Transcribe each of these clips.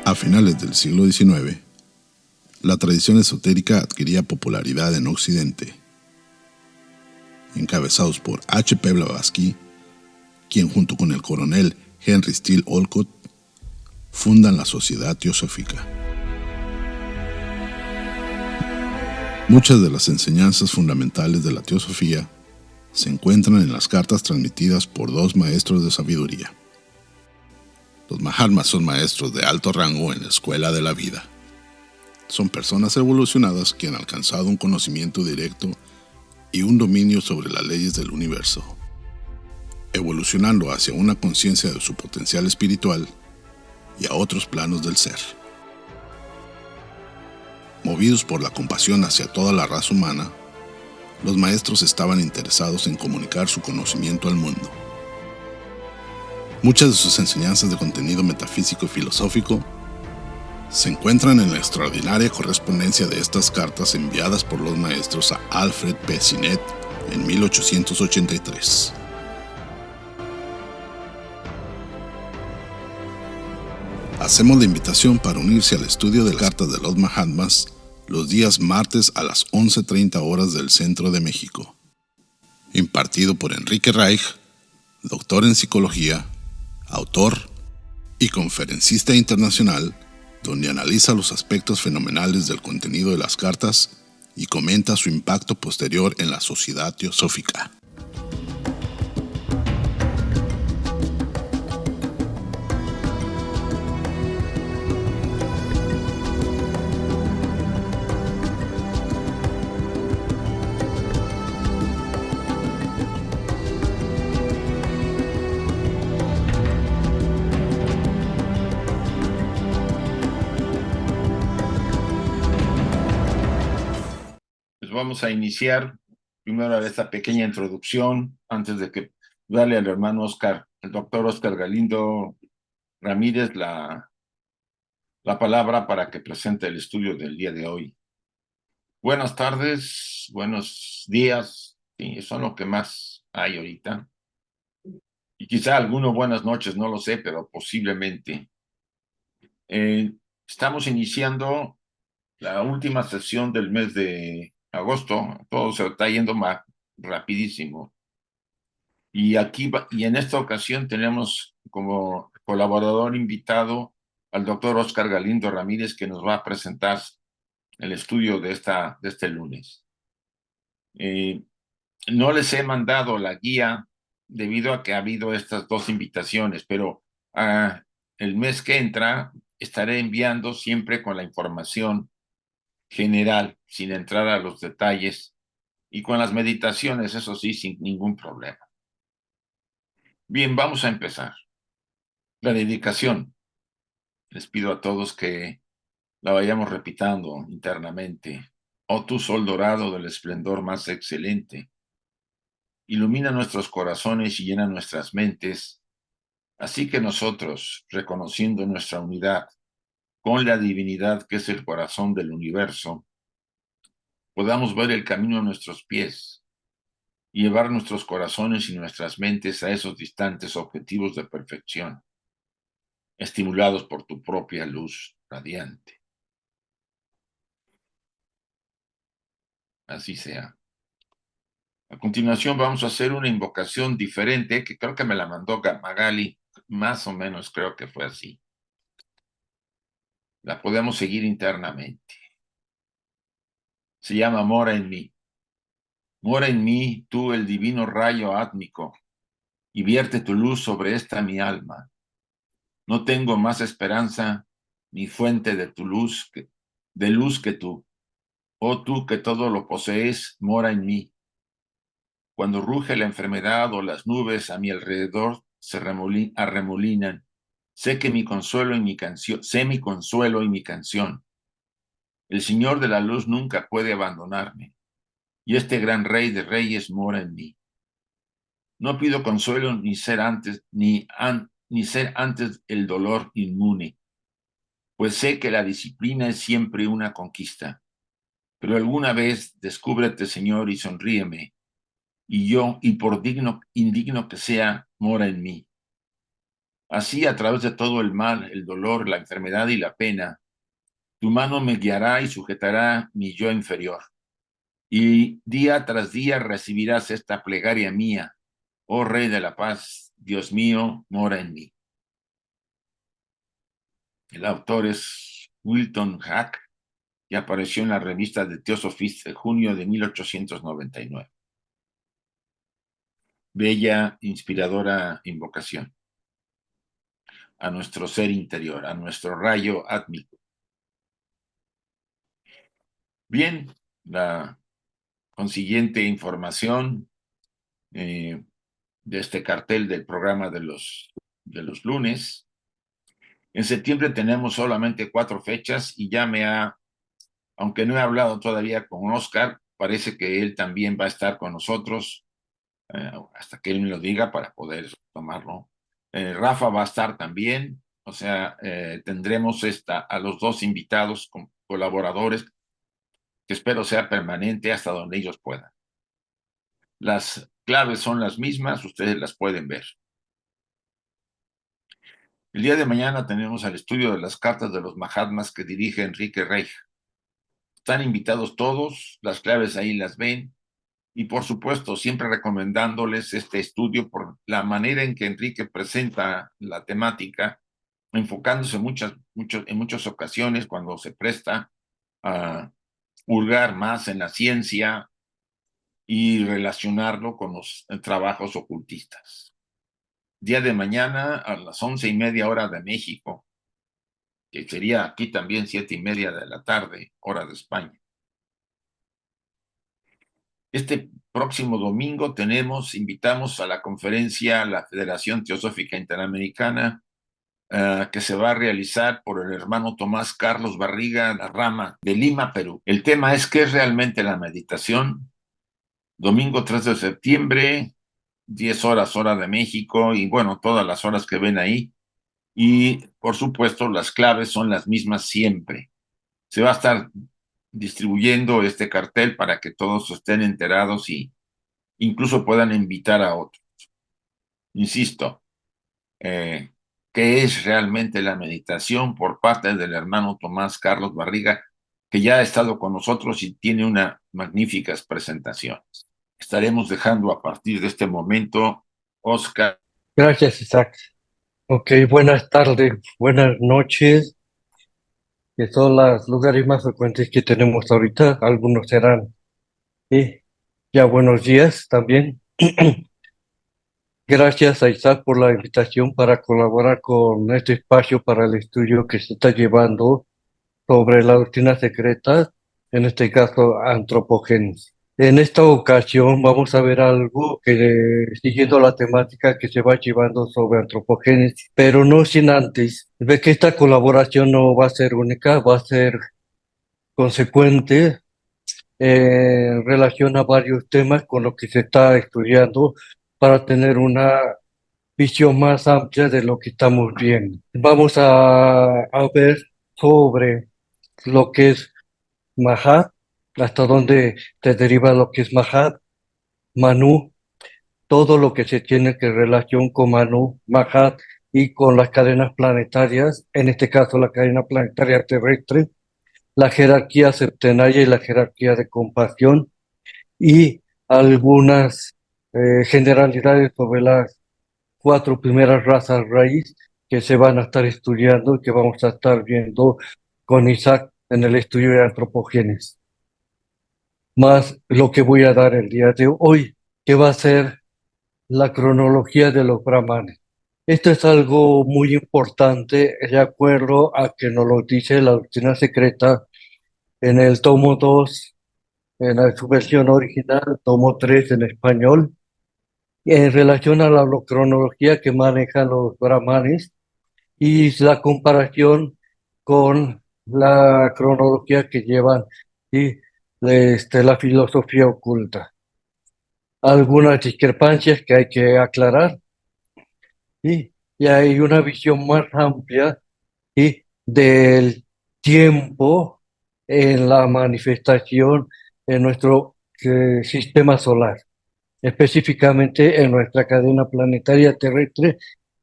A finales del siglo XIX, la tradición esotérica adquiría popularidad en Occidente. Encabezados por H. P. Blavatsky, quien junto con el coronel Henry Steele Olcott fundan la Sociedad Teosófica. Muchas de las enseñanzas fundamentales de la teosofía se encuentran en las cartas transmitidas por dos maestros de sabiduría. Los Mahatmas son maestros de alto rango en la escuela de la vida. Son personas evolucionadas que han alcanzado un conocimiento directo y un dominio sobre las leyes del universo, evolucionando hacia una conciencia de su potencial espiritual y a otros planos del ser. Movidos por la compasión hacia toda la raza humana, los maestros estaban interesados en comunicar su conocimiento al mundo. Muchas de sus enseñanzas de contenido metafísico y filosófico se encuentran en la extraordinaria correspondencia de estas cartas enviadas por los maestros a Alfred P. Sinnett en 1883. Hacemos la invitación para unirse al estudio de las cartas de los Mahatmas los días martes a las 11:30 horas del centro de México. Impartido por Enrique Reich, doctor en psicología, autor y conferencista internacional, donde analiza los aspectos fenomenales del contenido de las cartas y comenta su impacto posterior en la sociedad teosófica. Vamos a iniciar primero esta pequeña introducción antes de que darle al hermano Oscar, el doctor Oscar Galindo Ramírez, la palabra para que presente el estudio del día de hoy. Buenas tardes, buenos días, sí, son lo que más hay ahorita. Y quizá algunos buenas noches, no lo sé, pero posiblemente. Estamos iniciando la última sesión del mes de agosto. Todo se está yendo más rapidísimo. Y en esta ocasión tenemos como colaborador invitado al doctor Oscar Galindo Ramírez, que nos va a presentar el estudio de este lunes. No les he mandado la guía debido a que ha habido estas dos invitaciones, pero el mes que entra estaré enviando siempre con la información general, sin entrar a los detalles, y con las meditaciones, eso sí, sin ningún problema. Bien, vamos a empezar. La dedicación. Les pido a todos que la vayamos repitiendo internamente. Oh tú sol dorado del esplendor más excelente, ilumina nuestros corazones y llena nuestras mentes, así que nosotros, reconociendo nuestra unidad con la divinidad que es el corazón del universo, podamos ver el camino a nuestros pies y llevar nuestros corazones y nuestras mentes a esos distantes objetivos de perfección, estimulados por tu propia luz radiante. Así sea. A continuación vamos a hacer una invocación diferente, que creo que me la mandó Magali, más o menos creo que fue así. La podemos seguir internamente. Se llama Mora en mí. Mora en mí, tú el divino rayo átmico, y vierte tu luz sobre esta mi alma. No tengo más esperanza ni fuente de tu luz que tú. Oh tú que todo lo posees, mora en mí. Cuando ruge la enfermedad o las nubes a mi alrededor se arremolinan, sé mi consuelo y mi canción. El Señor de la luz nunca puede abandonarme, y este gran Rey de Reyes mora en mí. No pido consuelo ni ser antes el dolor inmune, pues sé que la disciplina es siempre una conquista. Pero alguna vez descúbrete, Señor, y sonríeme, y por indigno que sea, mora en mí. Así, a través de todo el mal, el dolor, la enfermedad y la pena, tu mano me guiará y sujetará mi yo inferior. Y día tras día recibirás esta plegaria mía. Oh Rey de la Paz, Dios mío, mora en mí. El autor es Wilton Hack y apareció en la revista de Theosophist de junio de 1899. Bella, inspiradora invocación a nuestro ser interior, a nuestro rayo átmico. Bien, la consiguiente información de este cartel del programa de los lunes. En septiembre tenemos solamente 4 fechas y aunque no he hablado todavía con Oscar, parece que él también va a estar con nosotros hasta que él me lo diga para poder tomarlo. Rafa va a estar también, o sea, tendremos a los 2 invitados colaboradores, que espero sea permanente hasta donde ellos puedan. Las claves son las mismas, ustedes las pueden ver. El día de mañana tenemos el estudio de las cartas de los Mahatmas que dirige Enrique Reich. Están invitados todos, las claves ahí las ven, y por supuesto siempre recomendándoles este estudio por la manera en que Enrique presenta la temática, enfocándose en muchas ocasiones cuando se presta a hurgar más en la ciencia y relacionarlo con los trabajos ocultistas. Día de mañana a las 11:30 de México, que sería aquí también 7:30 de la tarde, hora de España. Este próximo domingo invitamos a la conferencia la Federación Teosófica Interamericana, que se va a realizar por el hermano Tomás Carlos Barriga, la rama de Lima, Perú. El tema es ¿qué es realmente la meditación? Domingo 3 de septiembre, 10 horas, hora de México, y bueno, todas las horas que ven ahí. Y por supuesto, las claves son las mismas siempre. Se va a estar distribuyendo este cartel para que todos estén enterados y incluso puedan invitar a otros. Insisto, ¿qué es realmente la meditación por parte del hermano Tomás Carlos Barriga, que ya ha estado con nosotros y tiene unas magníficas presentaciones? Estaremos dejando a partir de este momento, Oscar. Gracias, Isaac. Ok, buenas tardes, buenas noches, que son los lugares más frecuentes que tenemos ahorita. Algunos serán ya buenos días también. Gracias a Isaac por la invitación para colaborar con este espacio para el estudio que se está llevando sobre la doctrina secreta, en este caso antropogénesis. En esta ocasión vamos a ver algo que, siguiendo la temática que se va llevando sobre antropogénesis, pero no sin antes ver que esta colaboración no va a ser única, va a ser consecuente en relación a varios temas con lo que se está estudiando para tener una visión más amplia de lo que estamos viendo. Vamos a ver sobre lo que es Mahat, hasta dónde se deriva lo que es Mahat, Manu, todo lo que se tiene que relación con Manu, Mahat y con las cadenas planetarias, en este caso la cadena planetaria terrestre, la jerarquía septenaria y la jerarquía de compasión y algunas generalidades sobre las 4 primeras razas raíz que se van a estar estudiando y que vamos a estar viendo con Isaac en el estudio de antropogénesis. Más lo que voy a dar el día de hoy, que va a ser la cronología de los brahmanes. Esto es algo muy importante, de acuerdo a que nos lo dice la doctrina secreta en el tomo 2, su versión original, tomo 3 en español, en relación a la cronología que manejan los brahmanes y la comparación con la cronología que llevan y la filosofía oculta. Algunas discrepancias que hay que aclarar, ¿sí? Y hay una visión más amplia, ¿sí?, del tiempo en la manifestación en nuestro sistema solar, específicamente en nuestra cadena planetaria terrestre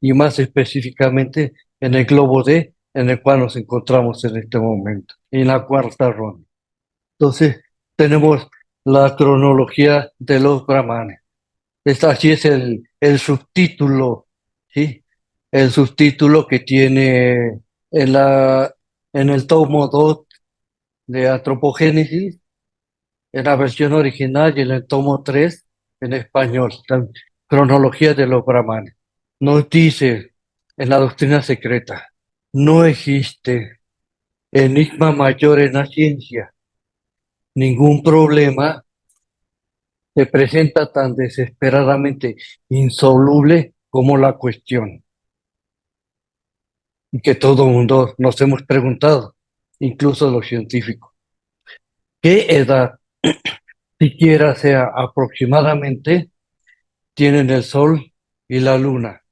y más específicamente en el globo D, en el cual nos encontramos en este momento, en la cuarta ronda. Entonces, tenemos la cronología de los brahmanes. Así es el subtítulo, ¿sí? El subtítulo que tiene en en el tomo 2 de Antropogénesis, en la versión original, y en el tomo 3 en español, la cronología de los brahmanes. Nos dice en la doctrina secreta, no existe enigma mayor en la ciencia, ningún problema se presenta tan desesperadamente insoluble como la cuestión, y que todo el mundo nos hemos preguntado, incluso los científicos. ¿Qué edad, siquiera sea aproximadamente, tienen el Sol y la Luna,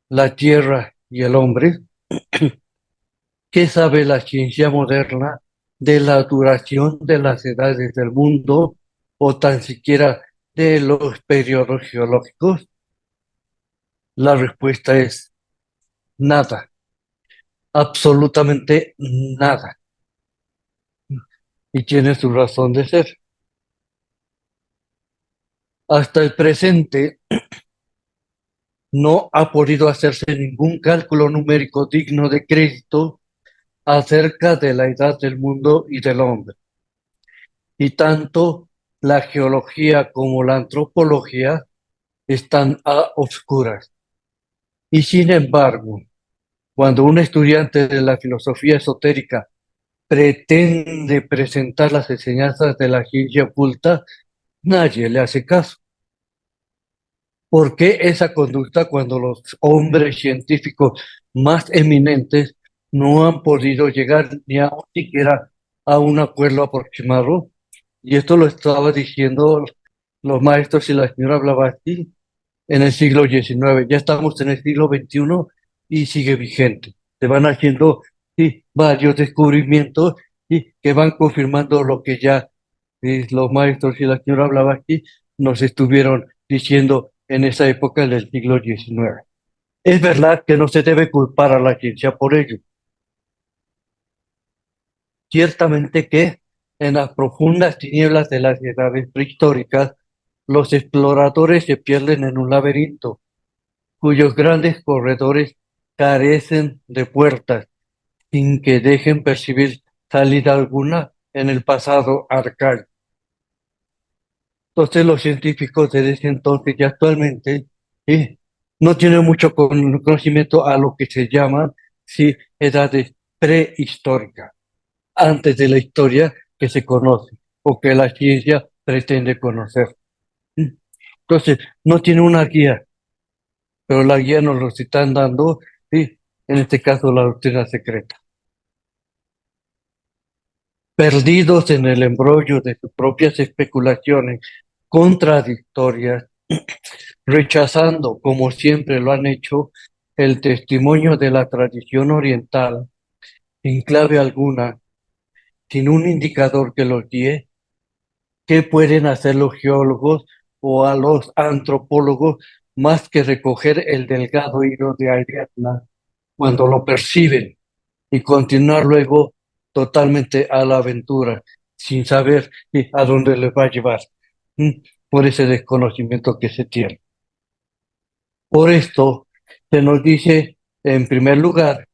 la Tierra y el hombre? ¿Qué sabe la ciencia moderna de la duración de las edades del mundo o tan siquiera de los periodos geológicos? La respuesta es nada, absolutamente nada. Y tiene su razón de ser. Hasta el presente no ha podido hacerse ningún cálculo numérico digno de crédito acerca de la edad del mundo y del hombre. Y tanto la geología como la antropología están a oscuras. Y sin embargo, cuando un estudiante de la filosofía esotérica pretende presentar las enseñanzas de la ciencia oculta, nadie le hace caso. ¿Por qué esa conducta cuando los hombres científicos más eminentes no han podido llegar ni a siquiera a un acuerdo aproximado? Y esto lo estaba diciendo los maestros y la señora Blavatsky en el siglo XIX. Ya estamos en el siglo XXI y sigue vigente. Se van haciendo, sí, varios descubrimientos, y que van confirmando lo que ya los maestros y la señora Blavatsky nos estuvieron diciendo en esa época del siglo XIX. Es verdad que no se debe culpar a la ciencia por ello. Ciertamente que en las profundas tinieblas de las edades prehistóricas, los exploradores se pierden en un laberinto cuyos grandes corredores carecen de puertas, sin que dejen percibir salida alguna en el pasado arcaico. Entonces los científicos desde ese entonces y actualmente, ¿sí?, no tienen mucho conocimiento a lo que se llaman, sí, edades prehistóricas, antes de la historia que se conoce o que la ciencia pretende conocer. Entonces, no tiene una guía, pero la guía nos lo están dando, sí, en este caso la doctrina secreta. Perdidos en el embrollo de sus propias especulaciones contradictorias, rechazando, como siempre lo han hecho, el testimonio de la tradición oriental, sin clave alguna, sin un indicador que los guíe, ¿qué pueden hacer los geólogos o a los antropólogos más que recoger el delgado hilo de Ariadna cuando lo perciben y continuar luego totalmente a la aventura, sin saber a dónde les va a llevar, por ese desconocimiento que se tiene? Por esto, se nos dice, en primer lugar,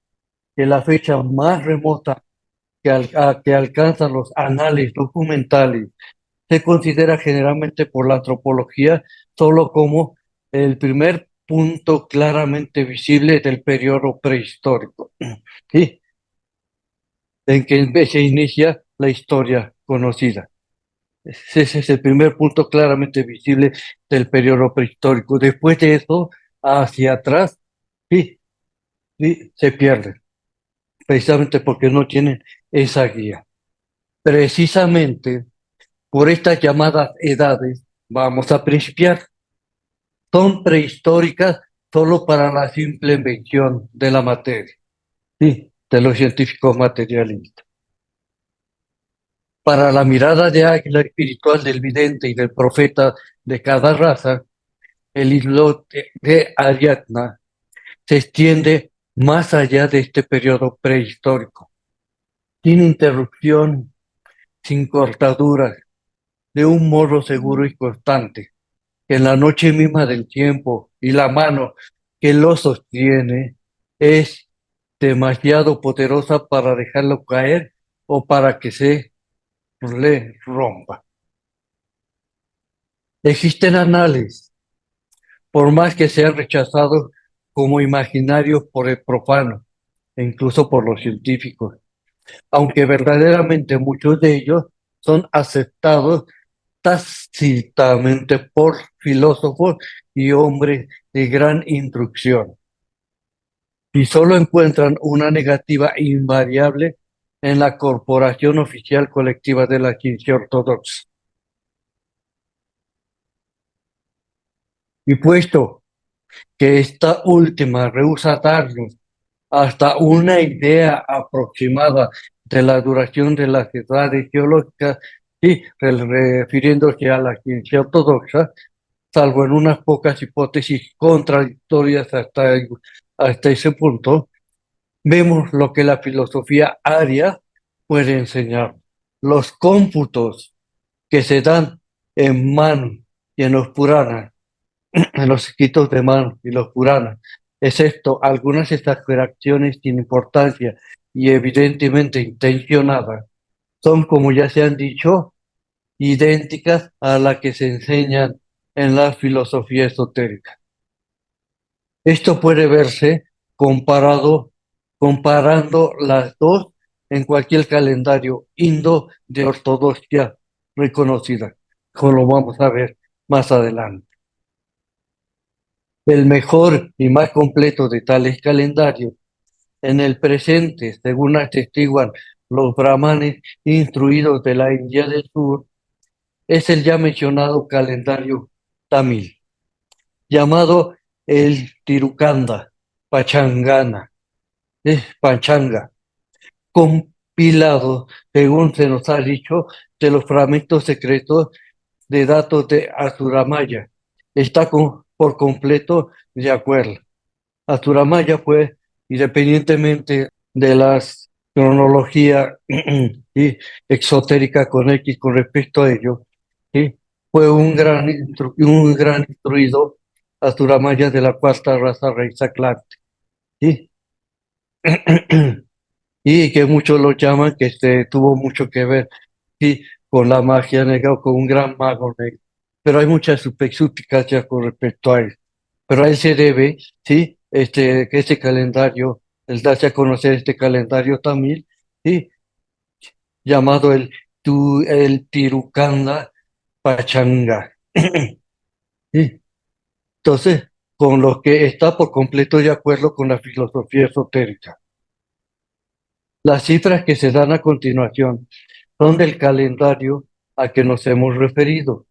que la fecha más remota que alcanzan los anales documentales se considera generalmente por la antropología solo como el primer punto claramente visible del periodo prehistórico, ¿sí?, en que se inicia la historia conocida. Ese es el primer punto claramente visible del periodo prehistórico. Después de eso, hacia atrás, sí, sí, se pierde, precisamente porque no tienen esa guía. Precisamente por estas llamadas edades, vamos a principiar. Son prehistóricas solo para la simple invención de la materia, sí, de los científicos materialistas. Para la mirada de águila espiritual del vidente y del profeta de cada raza, el hilo de Ariadna se extiende más allá de este periodo prehistórico, sin interrupción, sin cortaduras, de un modo seguro y constante. En la noche misma del tiempo y la mano que lo sostiene es demasiado poderosa para dejarlo caer o para que se le rompa. Existen anales, por más que sean rechazados como imaginarios por el profano e incluso por los científicos, aunque verdaderamente muchos de ellos son aceptados tácitamente por filósofos y hombres de gran instrucción, y solo encuentran una negativa invariable en la corporación oficial colectiva de la Iglesia Ortodoxa. Y puesto que esta última rehúsa darnos hasta una idea aproximada de la duración de las edades geológicas, y refiriéndose a la ciencia ortodoxa, salvo en unas pocas hipótesis contradictorias hasta ese punto, vemos lo que la filosofía aria puede enseñar. Los cómputos que se dan en Man y en los Puranas, en los escritos de Man y los Puranas, excepto algunas exageraciones sin importancia y evidentemente intencionadas, son, como ya se han dicho, idénticas a las que se enseñan en la filosofía esotérica. Esto puede verse comparando las dos en cualquier calendario indo de ortodoxia reconocida, como lo vamos a ver más adelante. El mejor y más completo de tales calendarios en el presente, según atestiguan los brahmanes instruidos de la India del Sur, es el ya mencionado calendario tamil, llamado el Tirukanda, Pachangana, Pachanga, compilado, según se nos ha dicho, de los fragmentos secretos de datos de Asuramaya. Está por completo de acuerdo. Asuramaya fue, independientemente de las cronología y exotérica con X con respecto a ello, ¿sí? Fue un gran instruido Asuramaya de la cuarta raza raíz Atlante, ¿sí? Y que muchos lo llaman que tuvo mucho que ver, sí, con la magia negra o con un gran mago negro. Pero hay muchas suspicacias con respecto a él. Pero a él se debe, sí, que este calendario, el darse a conocer este calendario tamil, sí, llamado el Tirukanda Pachanga. Sí. Entonces, con lo que está por completo de acuerdo con la filosofía esotérica. Las cifras que se dan a continuación son del calendario a que nos hemos referido.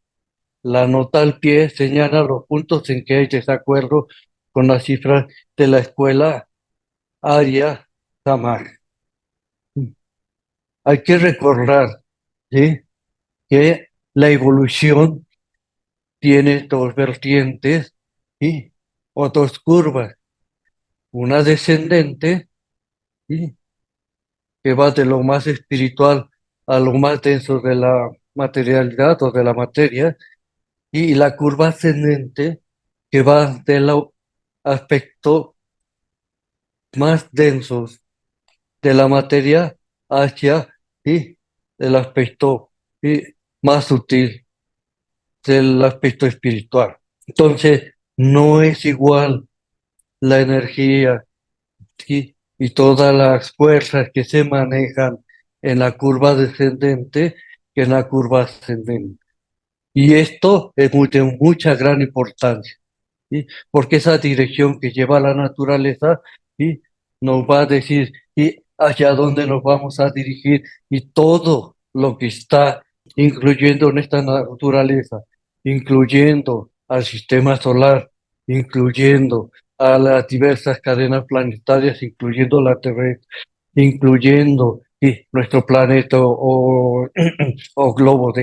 La nota al pie señala los puntos en que hay desacuerdo con las cifras de la escuela Arya Samaj. Hay que recordar, ¿sí?, que la evolución tiene dos vertientes, ¿sí?, o dos curvas, una descendente, ¿sí?, que va de lo más espiritual a lo más denso de la materialidad o de la materia, y la curva ascendente que va de los aspectos más densos de la materia hacia, ¿sí?, el aspecto, ¿sí?, más sutil del aspecto espiritual. Entonces, no es igual la energía, ¿sí?, y todas las fuerzas que se manejan en la curva descendente que en la curva ascendente. Y esto es de mucha gran importancia, ¿sí?, porque esa dirección que lleva la naturaleza, ¿sí?, nos va a decir, ¿sí?, hacia dónde nos vamos a dirigir, y todo lo que está incluyendo en esta naturaleza, incluyendo al sistema solar, incluyendo a las diversas cadenas planetarias, incluyendo la terrestre, incluyendo, ¿sí?, nuestro planeta o globo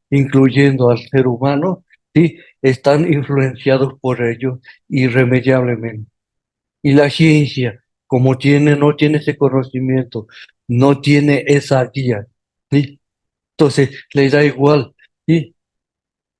incluyendo al ser humano, sí, están influenciados por ellos irremediablemente. Y la ciencia, como no tiene ese conocimiento, no tiene esa guía, ¿sí? Entonces le da igual, ¿sí?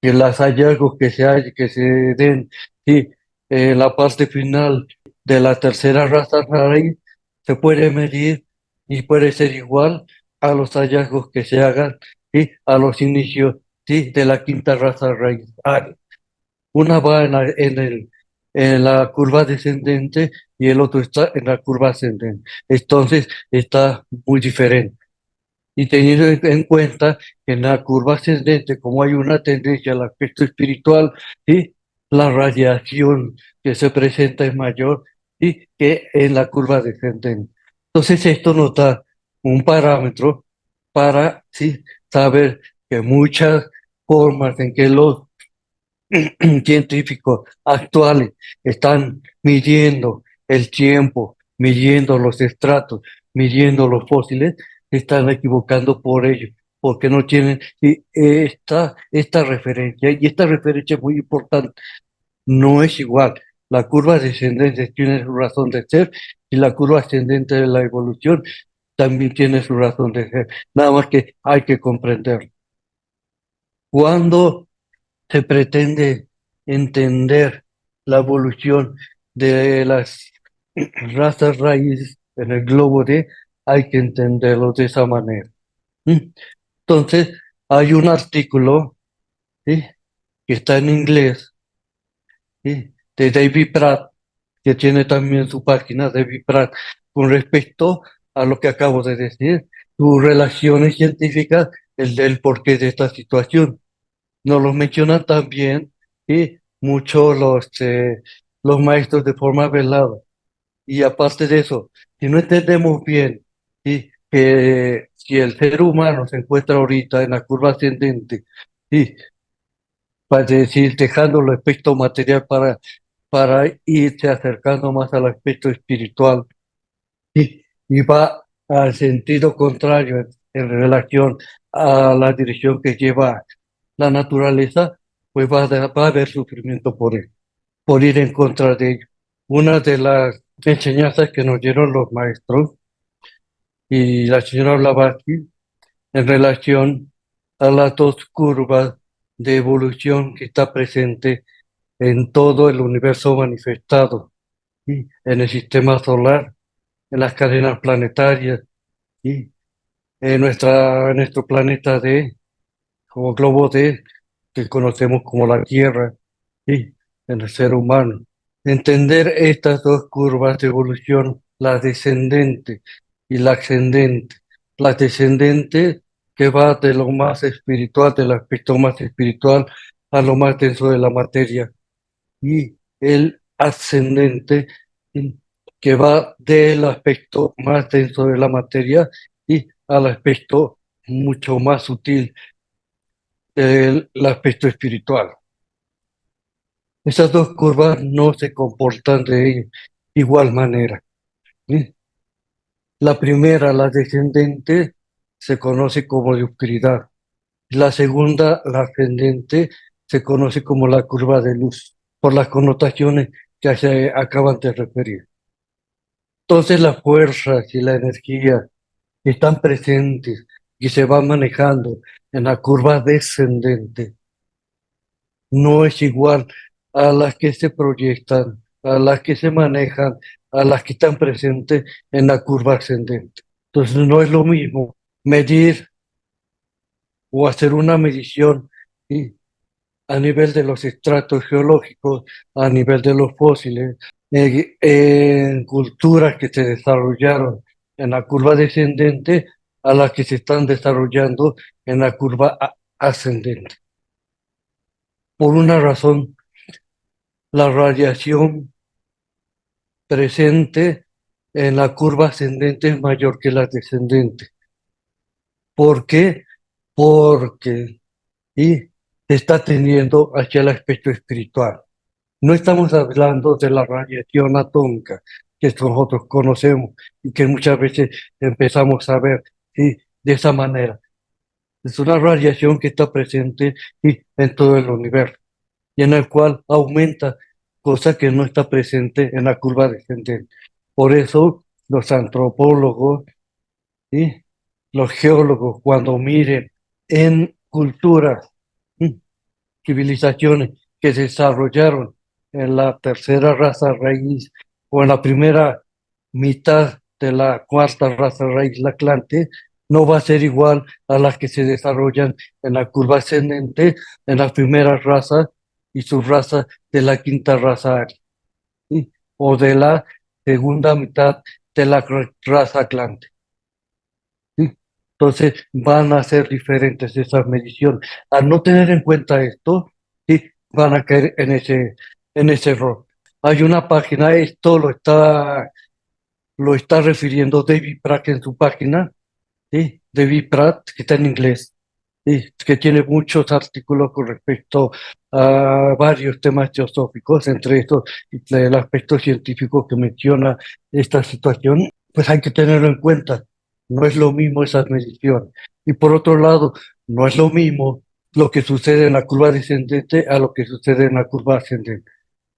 Que los hallazgos que se den, ¿sí? La parte final de la tercera raza raíz se puede medir y puede ser igual a los hallazgos que se hagan, ¿sí? A los inicios, ¿sí? De la quinta raza raíz. Una va en la curva descendente y el otro está en la curva ascendente. Entonces está muy diferente. Y teniendo en cuenta que en la curva ascendente, como hay una tendencia al aspecto espiritual, ¿sí? La radiación que se presenta es mayor, ¿sí? Que en la curva descendente. Entonces esto nos da un parámetro para, ¿sí? Saber que muchas formas en que los científicos actuales están midiendo el tiempo, midiendo los estratos, midiendo los fósiles, se están equivocando por ello, porque no tienen esta referencia, y esta referencia es muy importante, no es igual. La curva descendente tiene su razón de ser y la curva ascendente de la evolución también tiene su razón de ser. Nada más que hay que comprender. Cuando se pretende entender la evolución de las razas raíces en el globo D, hay que entenderlo de esa manera. ¿Mm? Entonces, hay un artículo, ¿sí? Que está en inglés, ¿sí? De David Pratt, que tiene también su página, David Pratt, con respecto a lo que acabo de decir, sus relaciones científicas, el del porqué de esta situación. Nos lo mencionan también y muchos los maestros de forma velada. Y aparte de eso, si no entendemos bien, ¿sí? Que si el ser humano se encuentra ahorita en la curva ascendente, ¿sí? Para decir, dejando el aspecto material para irse acercando más al aspecto espiritual, ¿sí? Y va al sentido contrario en relación a la dirección que lleva la naturaleza, pues va a haber sufrimiento por ir en contra de ello. Una de las enseñanzas que nos dieron los maestros y la señora Blavatsky en relación a las dos curvas de evolución que está presente en todo el universo manifestado, ¿sí? En el sistema solar, en las cadenas planetarias, y en nuestro planeta D, como globo D, que conocemos como la Tierra, ¿sí? En el ser humano. Entender estas dos curvas de evolución, la descendente y la ascendente. La descendente que va de lo más espiritual, del aspecto más espiritual, a lo más denso de la materia. Y el ascendente, ¿sí? Que va del aspecto más denso de la materia y al aspecto mucho más sutil del aspecto espiritual. Esas dos curvas no se comportan de igual manera, ¿sí? La primera, la descendente, se conoce como de oscuridad. La segunda, la ascendente, se conoce como la curva de luz, por las connotaciones que se acaban de referir. Entonces las fuerzas y la energía que están presentes y se van manejando en la curva descendente no es igual a las que se proyectan, a las que se manejan, a las que están presentes en la curva ascendente. Entonces no es lo mismo medir o hacer una medición, ¿sí? A nivel de los estratos geológicos, a nivel de los fósiles, en culturas que se desarrollaron en la curva descendente a las que se están desarrollando en la curva ascendente. Por una razón, la radiación presente en la curva ascendente es mayor que la descendente. ¿Por qué? Porque y se está tendiendo hacia el aspecto espiritual. No estamos hablando de la radiación atómica que nosotros conocemos y que muchas veces empezamos a ver, ¿sí? De esa manera. Es una radiación que está presente, ¿sí? En todo el universo y en el cual aumenta cosa que no está presente en la curva descendente. Por eso los antropólogos y los geólogos, cuando miren en culturas, civilizaciones que se desarrollaron en la tercera raza raíz o en la primera mitad de la cuarta raza raíz, la Atlante, no va a ser igual a las que se desarrollan en la curva ascendente, en las primeras razas y subrazas de la quinta raza aria, ¿sí? O de la segunda mitad de la raza Atlante, ¿sí? Entonces van a ser diferentes esas mediciones. Al no tener en cuenta esto, sí, van a caer en ese error. Hay una página, esto lo está refiriendo David Pratt en su página, ¿sí? David Pratt, que está en inglés, ¿sí? Que tiene muchos artículos con respecto a varios temas teosóficos, entre estos el aspecto científico que menciona esta situación, pues hay que tenerlo en cuenta. No es lo mismo esas mediciones. Y por otro lado, no es lo mismo lo que sucede en la curva descendente a lo que sucede en la curva ascendente.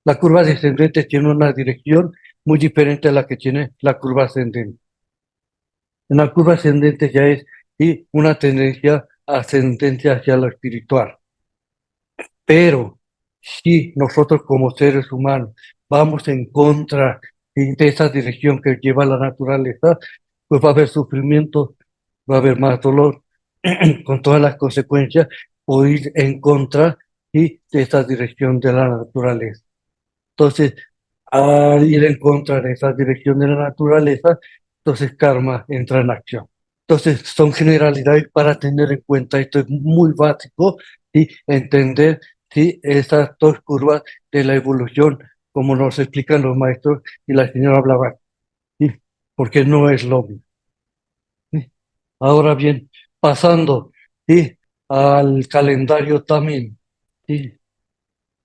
La curva descendente tiene una dirección muy diferente a la que tiene la curva ascendente. En la curva ascendente ya es y una tendencia ascendente hacia lo espiritual. Pero si nosotros como seres humanos vamos en contra de esa dirección que lleva la naturaleza, pues va a haber sufrimiento, va a haber más dolor, con todas las consecuencias, o ir en contra de esa dirección de la naturaleza. Entonces, al ir en contra de esa dirección de la naturaleza, entonces karma entra en acción. Entonces, son generalidades para tener en cuenta. Esto es muy básico y entender si esas dos curvas de la evolución, como nos explican los maestros y la señora Blavatsky, ¿sí? Porque no es lo mismo, ¿sí? Ahora bien, pasando, ¿sí?, al calendario también, ¿sí?,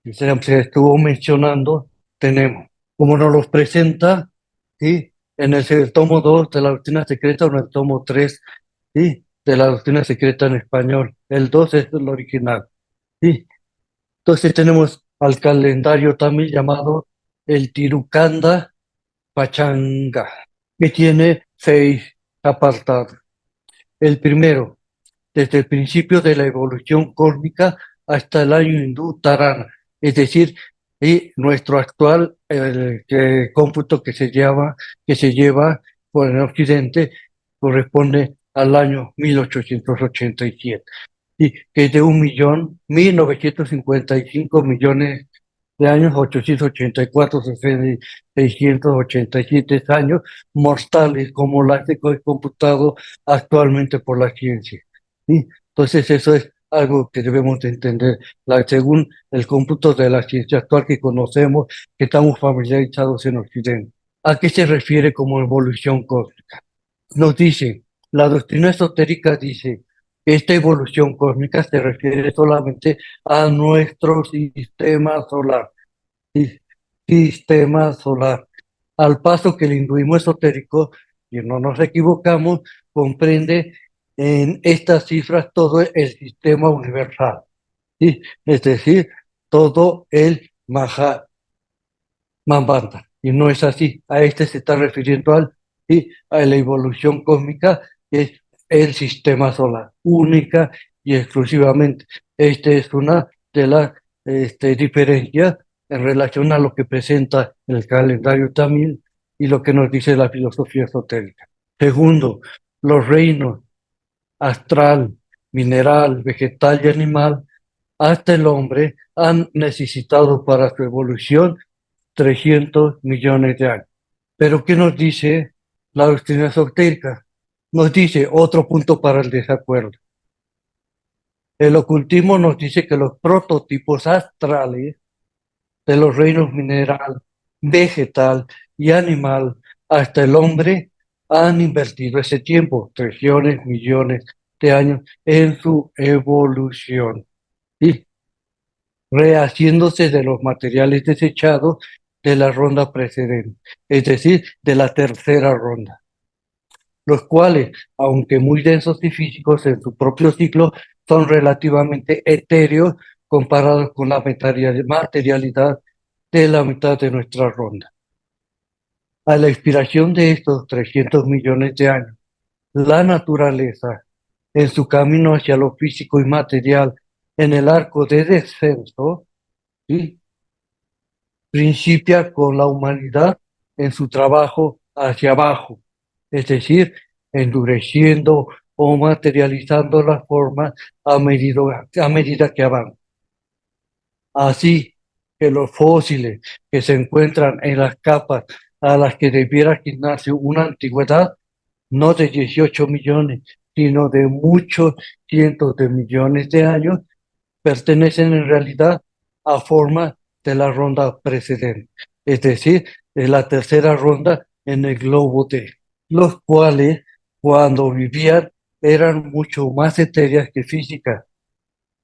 que se estuvo mencionando, tenemos, como nos los presenta, ¿sí?, en el tomo 2 de la doctrina secreta o en el tomo 3, ¿sí?, de la doctrina secreta en español. El 2 es el original, ¿sí? Entonces tenemos al calendario también llamado el Tirukanda Pachanga, que tiene 6 apartados. El primero, desde el principio de la evolución cósmica hasta el año hindú Tarana, es decir, y nuestro actual cómputo que se lleva por el Occidente corresponde al año 1887, y que es de 1.1955.000.000 de años, 884, 687 años mortales, como las he computado actualmente por la ciencia, ¿sí? Entonces eso es algo que debemos de entender. Según el cómputo de la ciencia actual que conocemos, que estamos familiarizados en Occidente. ¿A qué se refiere como evolución cósmica? Nos dice, la doctrina esotérica dice que esta evolución cósmica se refiere solamente a nuestro sistema solar. Sistema solar. Al paso que el hinduismo esotérico, y no nos equivocamos, comprende en estas cifras todo el sistema universal, ¿sí? Es decir, todo el Mahabharata. Y no es así. A este se está refiriendo ¿sí?, a la evolución cósmica, que es el sistema solar, única y exclusivamente. Esta es una de las diferencias en relación a lo que presenta el calendario tamil y lo que nos dice la filosofía esotérica. Segundo, los reinos astral, mineral, vegetal y animal, hasta el hombre, han necesitado para su evolución 300 millones de años. Pero ¿qué nos dice la doctrina esotérica? Nos dice otro punto para el desacuerdo. El ocultismo nos dice que los prototipos astrales de los reinos mineral, vegetal y animal hasta el hombre han invertido ese tiempo, 300 millones de años, en su evolución, ¿sí?, rehaciéndose de los materiales desechados de la ronda precedente, es decir, de la tercera ronda, los cuales, aunque muy densos y físicos en su propio ciclo, son relativamente etéreos comparados con la materialidad de la mitad de nuestra ronda. A la expiración de estos 300 millones de años, la naturaleza, en su camino hacia lo físico y material, en el arco de descenso, ¿sí?, principia con la humanidad en su trabajo hacia abajo, es decir, endureciendo o materializando la forma a medida que avanza. Así que los fósiles que se encuentran en las capas a las que debiera asignarse una antigüedad, no de 18 millones, sino de muchos cientos de millones de años, pertenecen en realidad a formas de la ronda precedente, es decir, de la tercera ronda en el globo D, los cuales cuando vivían eran mucho más etéreas que físicas,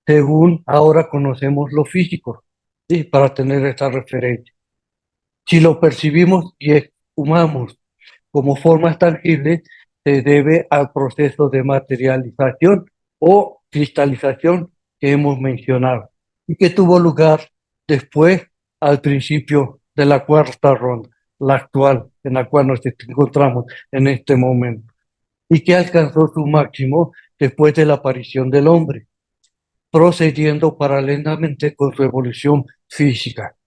según ahora conocemos los físicos, ¿sí?, para tener esta referencia. Si lo percibimos y esfumamos como formas tangibles, se debe al proceso de materialización o cristalización que hemos mencionado y que tuvo lugar después al principio de la cuarta ronda, la actual, en la cual nos encontramos en este momento, y que alcanzó su máximo después de la aparición del hombre, procediendo paralelamente con su evolución física.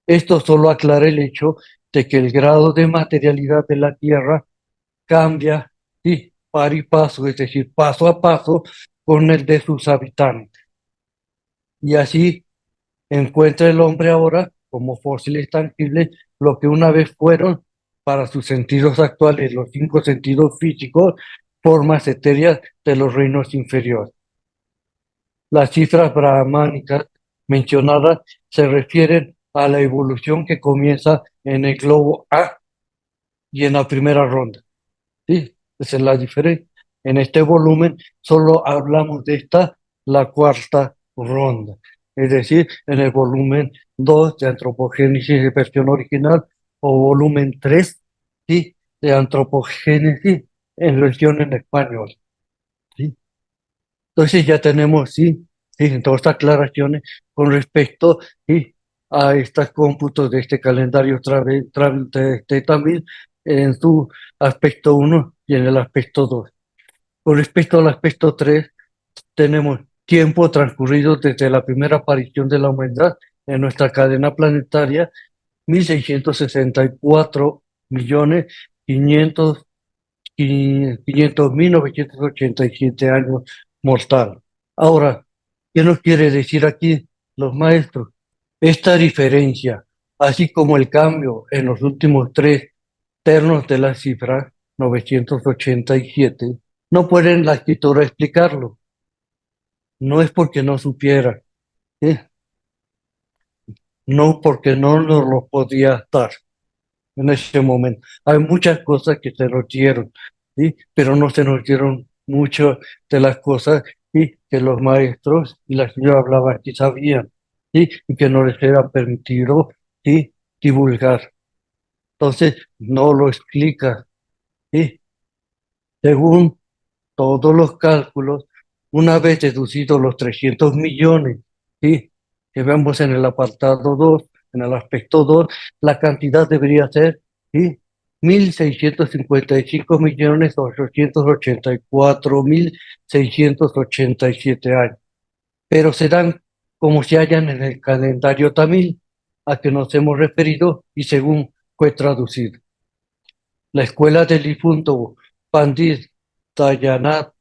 Esto solo aclara el hecho de que el grado de materialidad de la Tierra cambia, sí, par y paso, es decir, paso a paso con el de sus habitantes. Y así encuentra el hombre ahora, como fósiles tangibles, lo que una vez fueron, para sus sentidos actuales, los 5 sentidos físicos, formas etéreas de los reinos inferiores. Las cifras brahmánicas mencionadas se refieren a la evolución que comienza en el globo A y en la primera ronda. ¿Sí? Esa es la diferencia. En este volumen solo hablamos de esta, la cuarta ronda. Es decir, en el volumen 2 de Antropogénesis de versión original o volumen 3, ¿sí?, de Antropogénesis en versión en español. ¿Sí? Entonces ya tenemos, sí, sí, todas estas aclaraciones con respecto, sí, a estos cómputos de este calendario también en su aspecto 1 y en el aspecto 2. Con respecto al aspecto 3, tenemos tiempo transcurrido desde la primera aparición de la humanidad en nuestra cadena planetaria, 1664 millones 500.987 años mortal. Ahora, ¿qué nos quiere decir aquí los maestros? Esta diferencia, así como el cambio en los últimos 3 ternos de la cifra 987, no pueden la escritura explicarlo. No es porque no supiera, ¿sí?, no porque no nos lo podía dar en ese momento. Hay muchas cosas que se nos dieron, ¿sí?, pero no se nos dieron mucho de las cosas, ¿sí?, que los maestros y las que yo hablaba aquí sabían, ¿sí?, y que no les era permitido, ¿sí?, divulgar. Entonces, no lo explica, ¿sí? Según todos los cálculos, una vez deducidos los 300 millones, ¿sí?, que vemos en el apartado 2, en el aspecto 2, la cantidad debería ser, ¿sí?, 1.655.884.687 años, pero se dan como se hallan en el calendario tamil, a que nos hemos referido y según fue traducido. La escuela del difunto Pandit Dayanath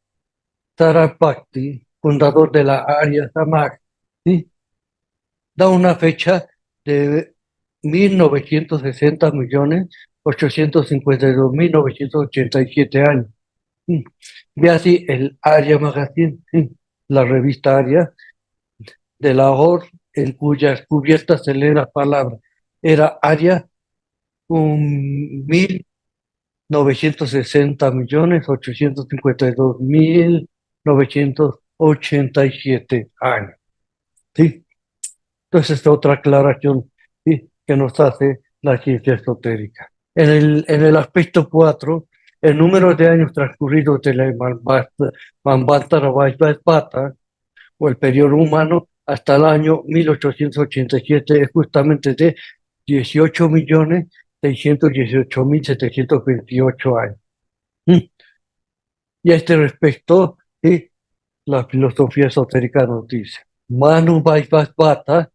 Sarasvati, fundador de la Arya Samaj, ¿sí?, da una fecha de 1960.852.987 años. ¿Sí? Ve así el Arya Magazine, ¿sí?, la revista Arya de Lahore, en cuyas cubiertas se lee la palabra. Era Arya, 1.960.852.987 años. ¿Sí? Entonces, esta otra aclaración, ¿sí?, que nos hace la ciencia esotérica. En el aspecto 4, el número de años transcurridos de la Manvantara Vaisvata, o el periodo humano, hasta el año 1887 es justamente de 18.618.728 años. Mm. Y a este respecto, ¿sí? La filosofía esotérica nos dice, Manu Vaivasvata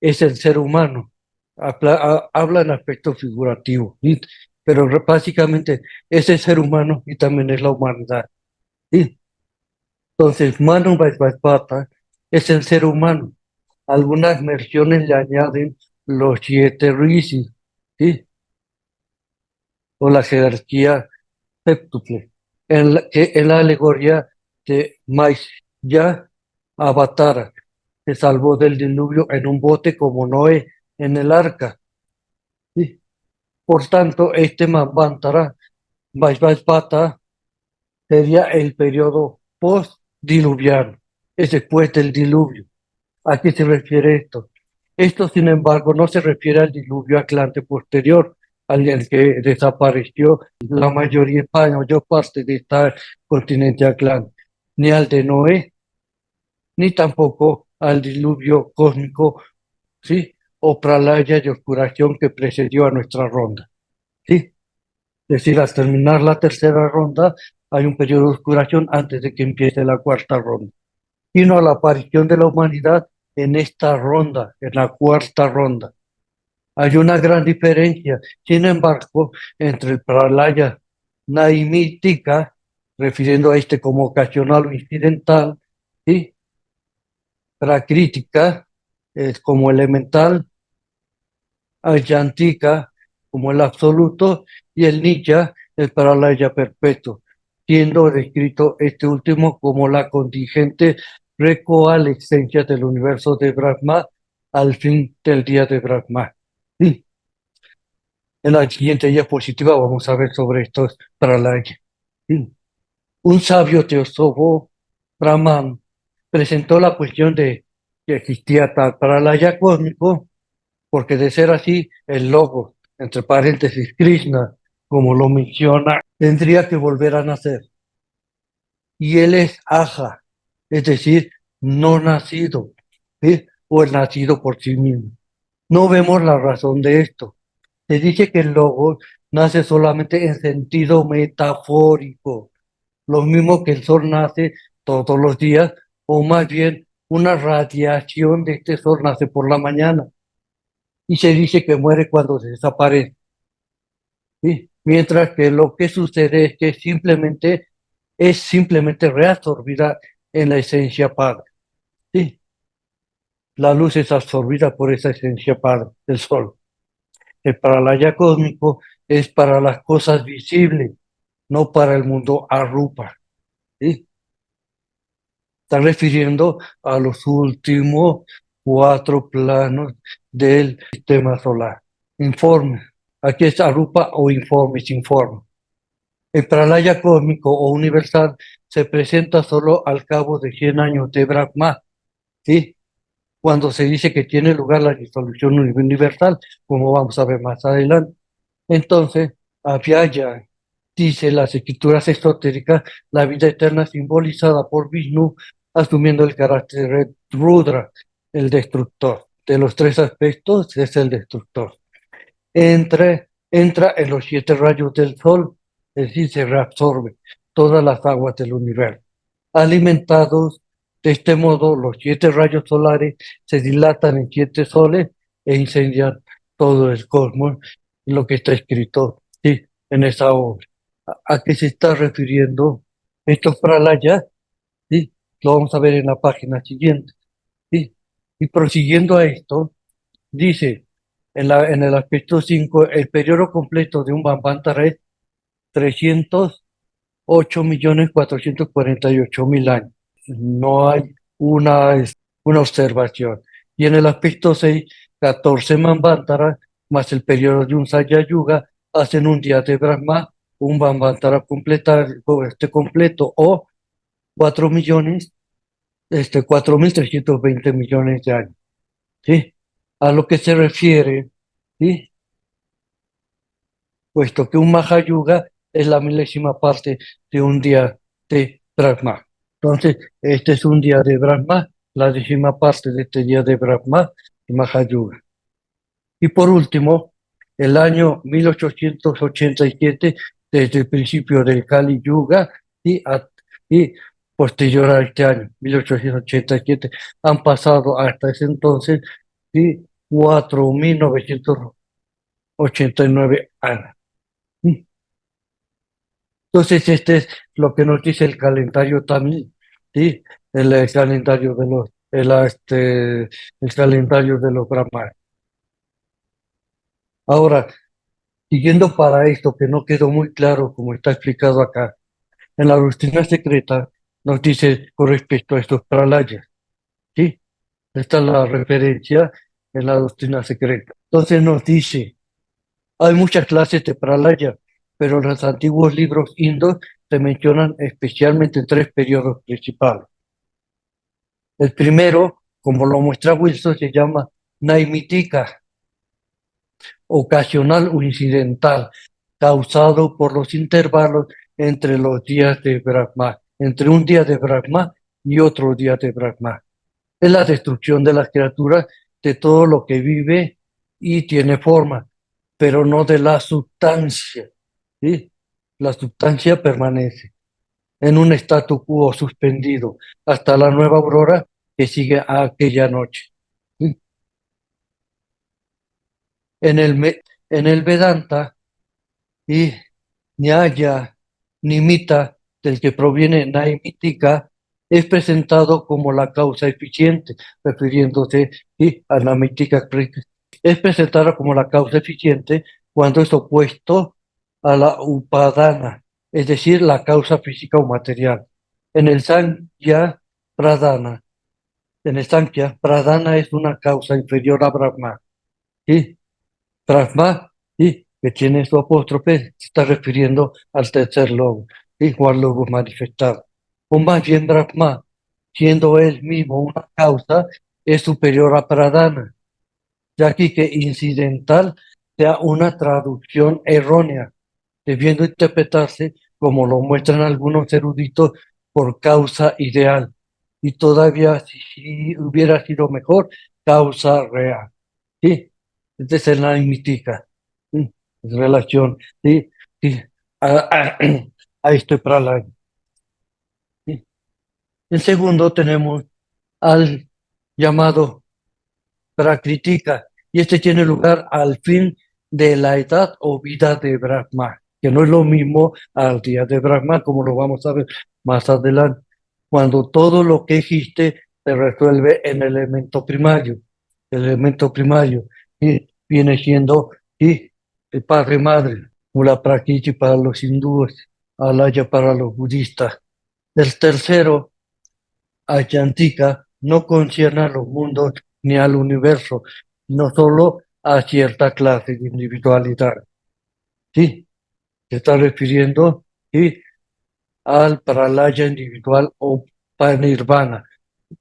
es el ser humano. Habla en aspecto figurativo, ¿sí? Pero básicamente es el ser humano y también es la humanidad, ¿sí? Entonces, Manu Vaivasvata es el ser humano. Algunas versiones le añaden los siete rishis, ¿sí? O la jerarquía séptuple, que en la alegoría de Maitreya Avatara se salvó del diluvio en un bote como Noé en el arca, ¿sí? Por tanto, este Manvantara, Vaisvasvata, sería el periodo post-diluviano, es después del diluvio. ¿A qué se refiere esto? Esto, sin embargo, no se refiere al diluvio atlante posterior, al que desapareció la mayor parte de este continente atlante, ni al de Noé, ni tampoco al diluvio cósmico, ¿sí? O pralaya de oscuración que precedió a nuestra ronda, ¿sí? Es decir, al terminar la tercera ronda, hay un periodo de oscuración antes de que empiece la cuarta ronda, sino a la aparición de la humanidad en esta ronda, en la cuarta ronda. Hay una gran diferencia, sin embargo, entre el pralaya naimítica, refiriendo a este como ocasional o incidental, y prakrítica, es como elemental, ayantika, como el absoluto, y el nitya, el pralaya perpetuo, siendo descrito este último como la contingente recoalescencia del universo de Brahma al fin del día de Brahma. Sí. En la siguiente diapositiva vamos a ver sobre estos pralaya. Sí. Un sabio teósofo Brahman presentó la cuestión de que existía tal pralaya cósmico, porque de ser así, el logo, entre paréntesis, Krishna, como lo menciona, tendría que volver a nacer. Y él es Aja, es decir, no nacido, ¿sí? O el nacido por sí mismo. No vemos la razón de esto. Se dice que el logo nace solamente en sentido metafórico, lo mismo que el sol nace todos los días, o más bien una radiación de este sol nace por la mañana y se dice que muere cuando se desaparece, ¿sí? Mientras que lo que sucede es que es simplemente reabsorbida en la esencia padre, ¿sí? La luz es absorbida por esa esencia padre del sol. El paralaya cósmico es para las cosas visibles, no para el mundo arrupa, ¿sí? Está refiriendo a los últimos cuatro planos del sistema solar. Informe. Aquí es arupa o informes, informe. El pralaya cósmico o universal se presenta solo al cabo de 100 años de Brahma, ¿sí? Cuando se dice que tiene lugar la disolución universal, como vamos a ver más adelante. Entonces, Avyaya dice las escrituras esotéricas, la vida eterna simbolizada por Vishnu, asumiendo el carácter de Rudra, el destructor. De los tres aspectos es el destructor. Entra en los siete rayos del sol, es decir, se reabsorbe todas las aguas del universo. Alimentados de este modo, los siete rayos solares se dilatan en siete soles e incendian todo el cosmos, lo que está escrito, sí, en esa obra. ¿A qué se está refiriendo estos pralayas? Sí, lo vamos a ver en la página siguiente. Sí. Y prosiguiendo a esto, dice en el aspecto 5, el periodo completo de un Manvantara es 308.448.000 años. No hay una observación. Y en el aspecto 6, 14 Manvantara más el periodo de un Saya Yuga hacen un día de Brahma, un Manvantara completo, o 4 millones, 4.320 millones de años. ¿Sí? A lo que se refiere, ¿sí? Puesto que un Mahayuga es la milésima parte de un día de Brahma. Entonces, este es un día de Brahma, la décima parte de este día de Brahma y Mahayuga. Y por último, el año 1887, desde el principio del Kali Yuga y posterior a este año, 1887, han pasado hasta ese entonces y 4.989 años. Entonces, este es lo que nos dice el calendario también, ¿sí? El calendario de el calendario de los brahmanes. Ahora, siguiendo para esto, que no quedó muy claro como está explicado acá, en la doctrina secreta nos dice con respecto a estos pralayas, ¿sí? Esta es la referencia en la doctrina secreta. Entonces nos dice, hay muchas clases de pralaya, pero en los antiguos libros indos se mencionan especialmente tres periodos principales. El primero, como lo muestra Wilson, se llama Naimitika, ocasional o incidental, causado por los intervalos entre los días de Brahma, entre un día de Brahma y otro día de Brahma. Es la destrucción de las criaturas, de todo lo que vive y tiene forma, pero no de la sustancia, ¿sí? La sustancia permanece en un statu quo suspendido hasta la nueva aurora que sigue a aquella noche. ¿Sí? En en el Vedanta y Nyaya Nimitta, del que proviene Naimittika, es presentado como la causa eficiente, refiriéndose a Naimittika. Es presentada como la causa eficiente cuando es opuesto a la upadana, es decir, la causa física o material. En el Sankhya Pradhana, en el Sankhya, Pradhana es una causa inferior a Brahma. ¿Sí? Brahma, ¿sí? Que tiene su apóstrofe, se está refiriendo al tercer lobo, ¿sí? O al lobo manifestado. O más bien Brahma, siendo él mismo una causa, es superior a Pradhana, ya aquí que incidental sea una traducción errónea, debiendo interpretarse, como lo muestran algunos eruditos, por causa ideal, y todavía si hubiera sido mejor, causa real. ¿Sí? Entonces es la mítica, ¿sí? En relación, ¿sí? Sí, a, a este pralaya. ¿Sí? En segundo tenemos al llamado Prakritika, y este tiene lugar al fin de la edad o vida de Brahma, que no es lo mismo al día de Brahma, como lo vamos a ver más adelante, cuando todo lo que existe se resuelve en el elemento primario. El elemento primario y viene siendo y el padre madre, Mula Prakriti para los hindúes, Alaya para los budistas. El tercero, Ayantika, no concierne a los mundos ni al universo, no solo a cierta clase de individualidad. Sí, se está refiriendo sí, al pralaya individual o panirvana,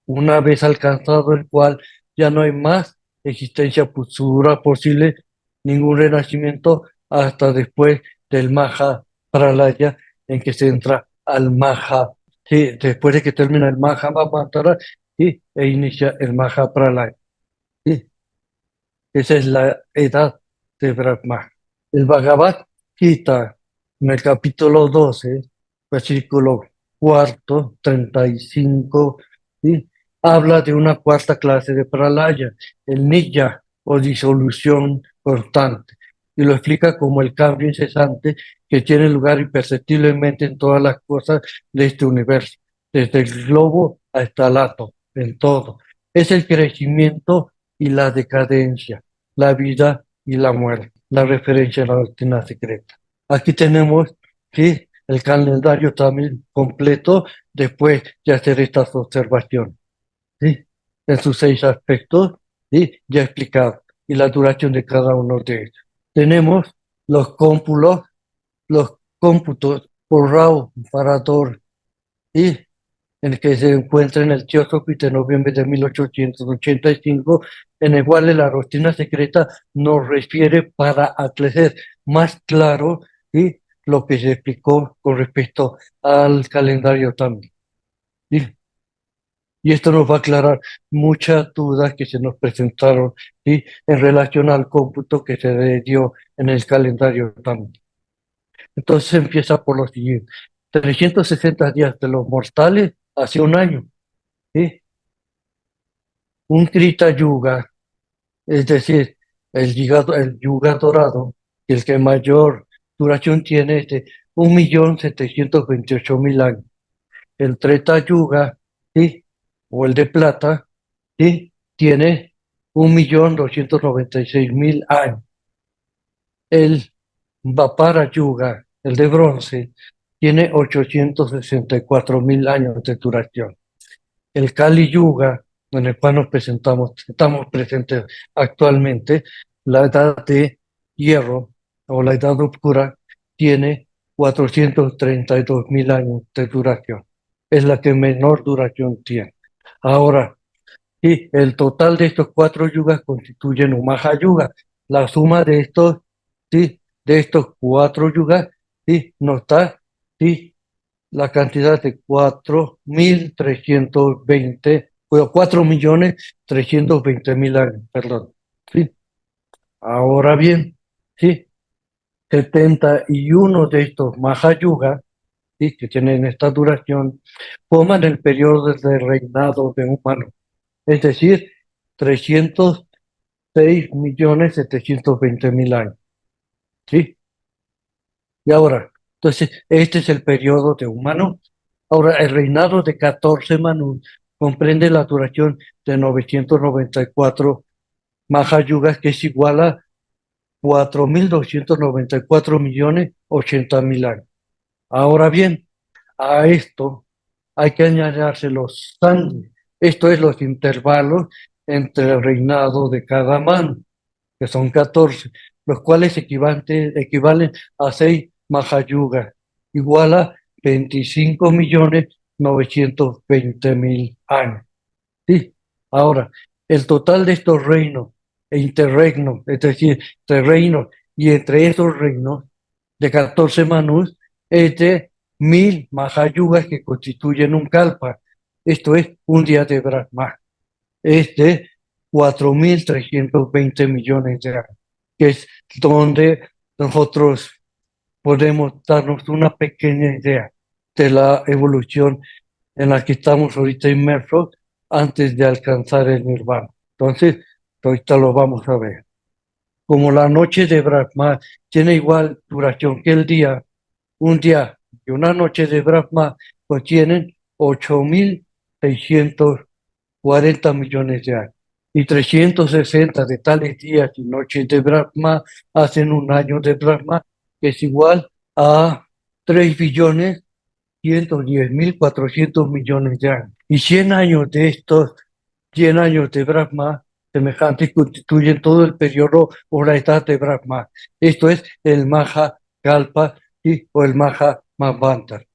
una vez alcanzado el cual ya no hay más existencia futura posible, ningún renacimiento hasta después del Maha Pralaya, en que se entra al Maha, sí, después de que termina el Maha Mantra, sí, e inicia el Maha Pralaya. Sí, esa es la edad de Brahma. El Bhagavad Gita, en el capítulo 12, versículo cuarto, 35, ¿sí? Habla de una cuarta clase de pralaya, el niyya o disolución constante, y lo explica como el cambio incesante que tiene lugar imperceptiblemente en todas las cosas de este universo, desde el globo hasta el átomo, en todo. Es el crecimiento y la decadencia, la vida y la muerte, la referencia a la doctrina secreta. Aquí tenemos que el calendario también completo después de hacer estas observaciones, ¿sí? En sus 6 aspectos, ¿sí? Ya explicado, y la duración de cada uno de ellos. Tenemos los cómpulos, los cómputos por Rao, Parador, ¿sí? En el que se encuentra en el Teosófico de noviembre de 1885, en el cual la doctrina secreta nos refiere para aclarar más claro ¿sí? Lo que se explicó con respecto al calendario también. ¿Sí? Y esto nos va a aclarar muchas dudas que se nos presentaron, ¿sí? En relación al cómputo que se dio en el calendario también. Entonces empieza por lo siguiente: 360 días de los mortales hace un año, ¿sí? Un Krita Yuga, es decir, el yuga dorado, el que mayor duración tiene es de 1.728.000 años. El Treta Yuga, ¿sí? O el de plata, ¿sí? Tiene 1.296.000 años. El Vapara Yuga, el de bronce, tiene 864.000 años de duración. El Kali Yuga, en el cual estamos presentes actualmente, la edad de hierro o la edad oscura, tiene 432.000 años de duración. Es la que menor duración tiene. Ahora, sí, el total de estos cuatro yugas constituyen un Mahayuga. La suma de estos, sí, de estos cuatro yugas, sí, nos da, sí, la cantidad de 4.320, o 4.320.000 años, perdón. ¿Sí? Ahora bien, ¿sí? 71 de estos Mahayugas, ¿sí? Que tienen esta duración, forman el periodo de reinado de humanos, es decir, 306.720.000 años. ¿Sí? Y ahora, entonces, este es el periodo de humanos. Ahora, el reinado de 14 Manú comprende la duración de 994 Mahayugas, que es igual a 4.294.080.000 años. Ahora bien, a esto hay que añadirse los años. Esto es los intervalos entre el reinado de cada Manú, que son 14, los cuales equivalen a 6 Mahayugas, igual a 25.920.000 años. ¿Sí? Ahora, el total de estos reinos e interregnos, es decir, entre reinos y entre esos reinos de 14 Manús, es de 1.000 Mahayugas que constituyen un Kalpa. Esto es un día de Brahma. Es de 4.320 millones de años, que es donde nosotros podemos darnos una pequeña idea de la evolución en la que estamos ahorita inmersos antes de alcanzar el nirvana. Entonces, ahorita lo vamos a ver. Como la noche de Brahma tiene igual duración que el día, un día y una noche de Brahma contienen 8.640 millones de años. Y 360 de tales días y noches de Brahma hacen un año de Brahma, que es igual a 3.110.400 millones de años. Y 100 años de estos 100 años de Brahma semejantes constituyen todo el periodo o la edad de Brahma. Esto es el Maha Kalpa, ¿sí? O el Maha Manvantara.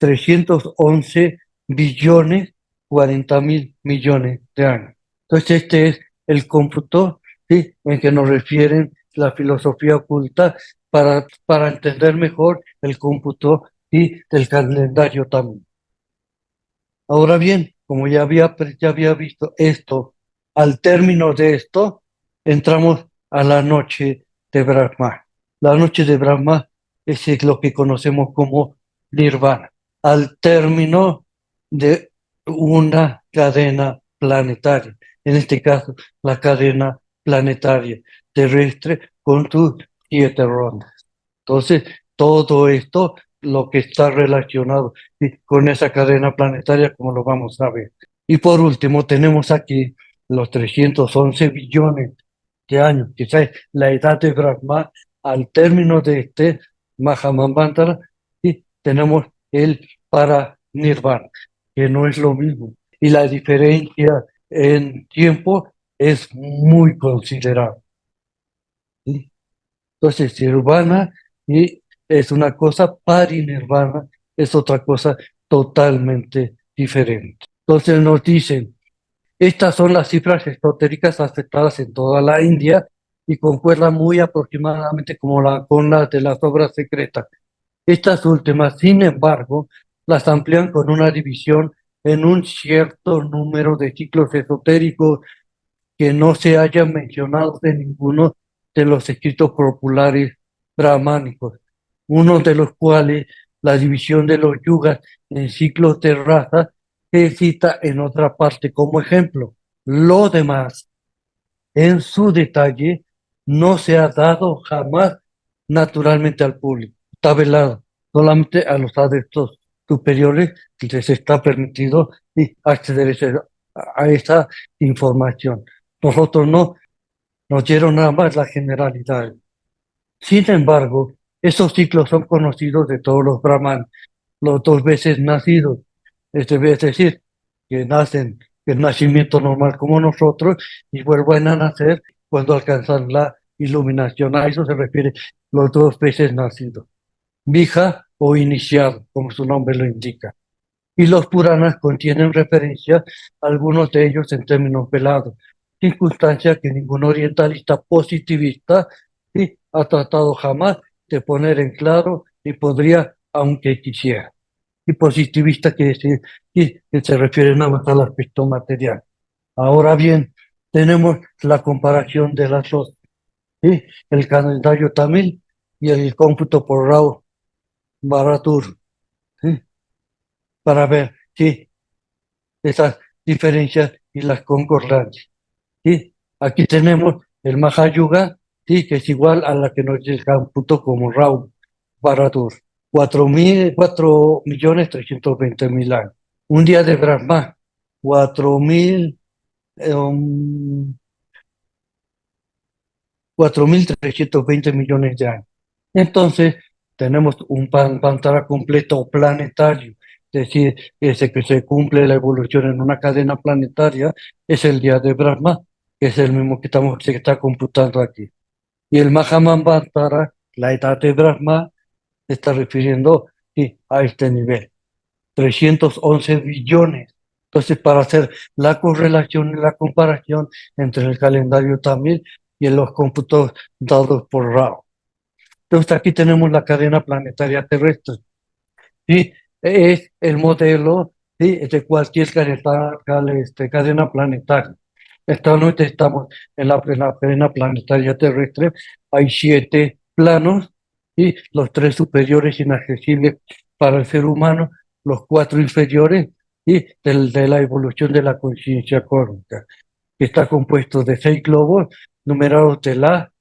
311.040.000 millones de años. Entonces, este es el cómputo, ¿sí? En que nos refieren la filosofía oculta para entender mejor el cómputo, ¿sí? Del calendario también. Ahora bien, como ya había visto esto, al término de esto, entramos a la noche de Brahma. La noche de Brahma es lo que conocemos como Nirvana. Al término de una cadena planetaria, en este caso, la cadena planetaria terrestre con sus 7 rondas. Entonces, todo esto, lo que está relacionado, ¿sí? Con esa cadena planetaria, como lo vamos a ver. Y por último, tenemos aquí los 311 billones de años, que es la edad de Brahma. Al término de este Mahamanvantara, ¿sí? Tenemos el Paranirvana, que no es lo mismo. Y la diferencia en tiempo es muy considerable, ¿sí? Entonces, nirvana y es una cosa, parinirvana es otra cosa totalmente diferente. Entonces nos dicen, estas son las cifras esotéricas aceptadas en toda la India y concuerdan muy aproximadamente con las de las obras secretas. Estas últimas, sin embargo, las amplían con una división en un cierto número de ciclos esotéricos que no se hayan mencionado de ninguno de los escritos populares brahmánicos, uno de los cuales la división de los yugas en ciclos de raza se cita en otra parte como ejemplo. Lo demás, en su detalle, no se ha dado jamás naturalmente al público. Está velado. Solamente a los adeptos superiores les está permitido acceder a esa información. Nosotros no, nos dieron nada más la generalidad. Sin embargo, esos ciclos son conocidos de todos los brahmanes, los dos veces nacidos, es decir, que nacen el nacimiento normal como nosotros y vuelven a nacer cuando alcanzan la iluminación. A eso se refiere los dos veces nacidos. Vija o iniciado, como su nombre lo indica. Y los Puranas contienen referencias, algunos de ellos en términos velados, circunstancia que ningún orientalista positivista ha tratado jamás de poner en claro y podría, aunque quisiera. Y positivista quiere decir que se refiere nada más al aspecto material. Ahora bien, tenemos la comparación de las dos, ¿sí? El calendario tamil y el cómputo por Rao Baratur, ¿sí? Para ver si esas diferencias y las concordancias, ¿sí? Aquí tenemos el Mahayuga, ¿sí? Que es igual a la que nos dice el cómputo como Rao Baratur, 4.320.000 años. Un día de Brahma, 4.000, 4.320 millones de años. Entonces, tenemos un pantalla completo planetario, es decir, ese que se cumple la evolución en una cadena planetaria, es el día de Brahma, que es el mismo que se está computando aquí. Y el Mahamantara, la edad de Brahma, se está refiriendo sí, a este nivel, 311 billones. Entonces, para hacer la correlación y la comparación entre el calendario tamil y los cómputos dados por Rao. Entonces, aquí tenemos la cadena planetaria terrestre. ¿Sí? Es el modelo ¿sí? de cualquier cadena planetaria. Esta noche estamos en la cadena planetaria terrestre. Hay 7 planos y los 3 superiores inaccesibles para el ser humano, los 4 inferiores y de la evolución de la conciencia cósmica, que está compuesto de 6 globos numerados de la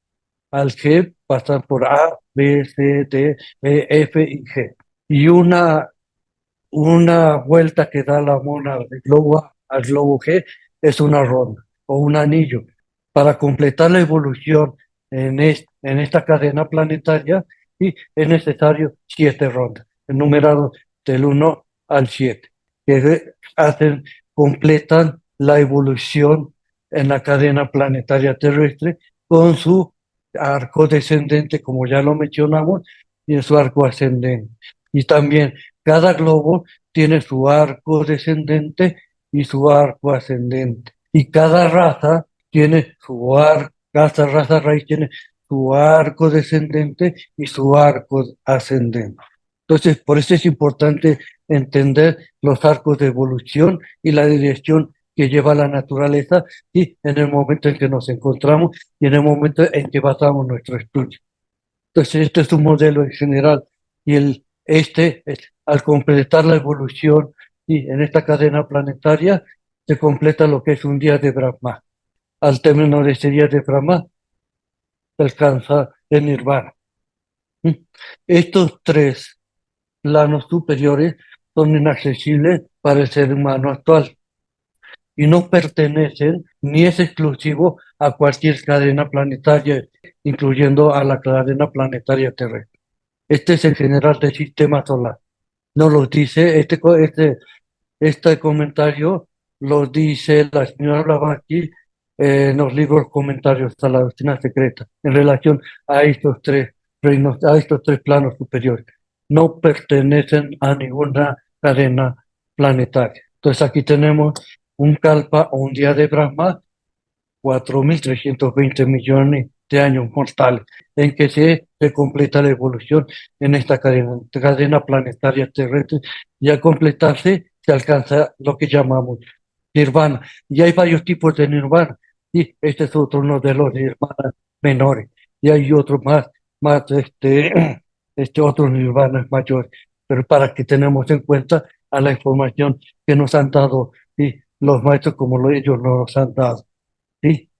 al G, pasan por A, B, C, D, E, F y G. Y una vuelta que da la mona del globo A al globo G es una ronda o un anillo. Para completar la evolución en esta cadena planetaria, y es necesario 7 rondas, enumerados del 1 al 7, que completan la evolución en la cadena planetaria terrestre con su arco descendente, como ya lo mencionamos, y en su arco ascendente. Y también cada globo tiene su arco descendente y su arco ascendente. Y cada raza tiene cada raza raíz tiene su arco descendente y su arco ascendente. Entonces, por eso es importante entender los arcos de evolución y la dirección que lleva la naturaleza y en el momento en que nos encontramos y en el momento en que basamos nuestro estudio. Entonces, este es un modelo en general y al completar la evolución y en esta cadena planetaria, se completa lo que es un día de Brahma. Al término de ese día de Brahma, se alcanza el nirvana. ¿Mm? Estos 3 planos superiores son inaccesibles para el ser humano actual y no pertenecen ni es exclusivo a cualquier cadena planetaria, incluyendo a la cadena planetaria terrestre. Este es el general del sistema solar. No lo dice, este comentario lo dice la señora Blavatsky en los libros comentarios a la doctrina secreta en relación a estos 3 reinos, a estos 3 planos superiores. No pertenecen a ninguna cadena planetaria. Entonces aquí tenemos un kalpa o un día de Brahma, 4.320 millones de años mortales, en que se completa la evolución en esta cadena planetaria terrestre, y al completarse se alcanza lo que llamamos nirvana. Y hay varios tipos de nirvana. Y este es otro uno de los nirvanas menores. Y hay otros más otros nirvanas mayores. Pero para que tenemos en cuenta a la información que nos han dado y los maestros como ellos nos han dado. ¿Sí?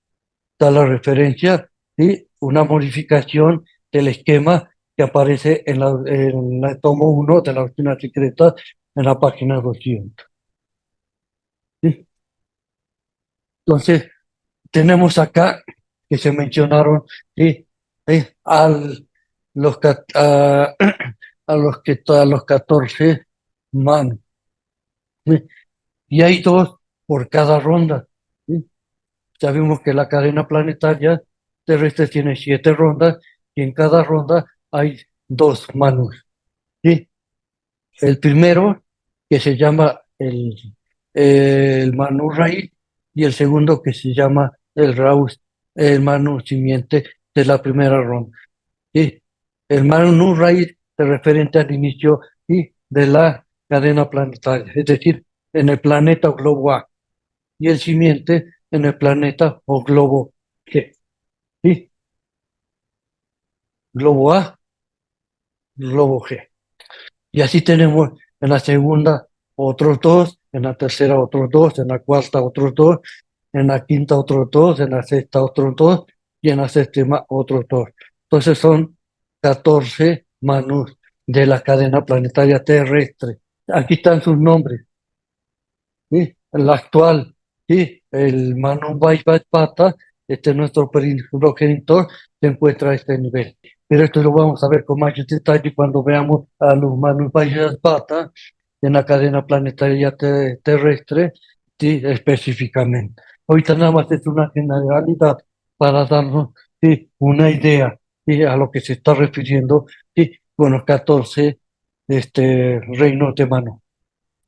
Está la referencia y una modificación del esquema que aparece en la tomo 1 de la doctrina secreta en la página 200. ¿Sí? Entonces, tenemos acá que se mencionaron ¿sí? Al, los, a los 14 manos. ¿Sí? Y hay dos por cada ronda. ¿Sí? Sabemos que la cadena planetaria terrestre tiene 7 rondas y en cada ronda hay 2 manus. ¿Sí? El primero, que se llama el Manu Raíz, y el segundo, que se llama el Manu Simiente de la primera ronda. ¿Sí? El Manu Raíz se referente al inicio ¿sí? de la cadena planetaria, es decir, en el planeta o globo A, y el simiente en el planeta o globo G. ¿Sí? Globo A, globo G. Y así tenemos en la segunda otros 2, en la tercera otros 2, en la cuarta otros 2, en la quinta otros 2, en la sexta otros 2 y en la séptima otros 2. Entonces son 14 manus de la cadena planetaria terrestre. Aquí están sus nombres. ¿Sí? El actual, ¿sí? El Manu Vaivapata, este nuestro progenitor, se encuentra a este nivel. Pero esto lo vamos a ver con más detalle cuando veamos a los Manu Vaivapata en la cadena planetaria terrestre, ¿sí? Específicamente. Ahorita nada más es una generalidad para darnos ¿sí? una idea ¿sí? a lo que se está refiriendo ¿sí? con los 14 reinos de Manu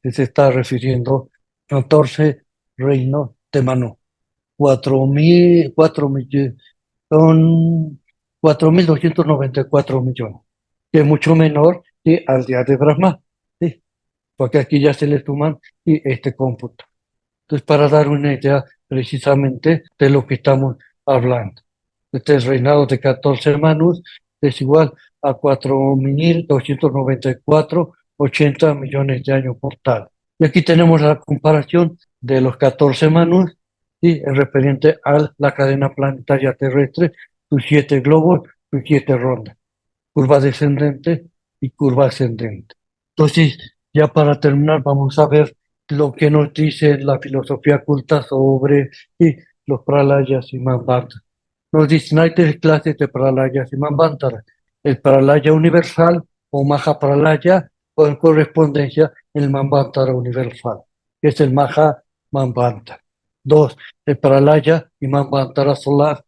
que se está refiriendo 14 reinos de Manú. 4 millones, son 4.294 millones, que es mucho menor que al día de Brahma, ¿sí? Porque aquí ya se le suman y este cómputo. Entonces, para dar una idea precisamente de lo que estamos hablando. Este reinado de 14 Manus es igual a 4.294,80 millones de años mortales. Y aquí tenemos la comparación de los 14 Manus y el referente a la cadena planetaria terrestre, sus 7 globos, sus 7 rondas, curva descendente y curva ascendente. Entonces, ya para terminar, vamos a ver lo que nos dice la filosofía culta sobre los pralayas y manvatas. Nos dicen hay 3 clases de pralayas y manvantaras. El pralaya universal o maha pralaya o en correspondencia el manvantara universal, que es el maha manvantara. 2, el pralaya y manvantara solar.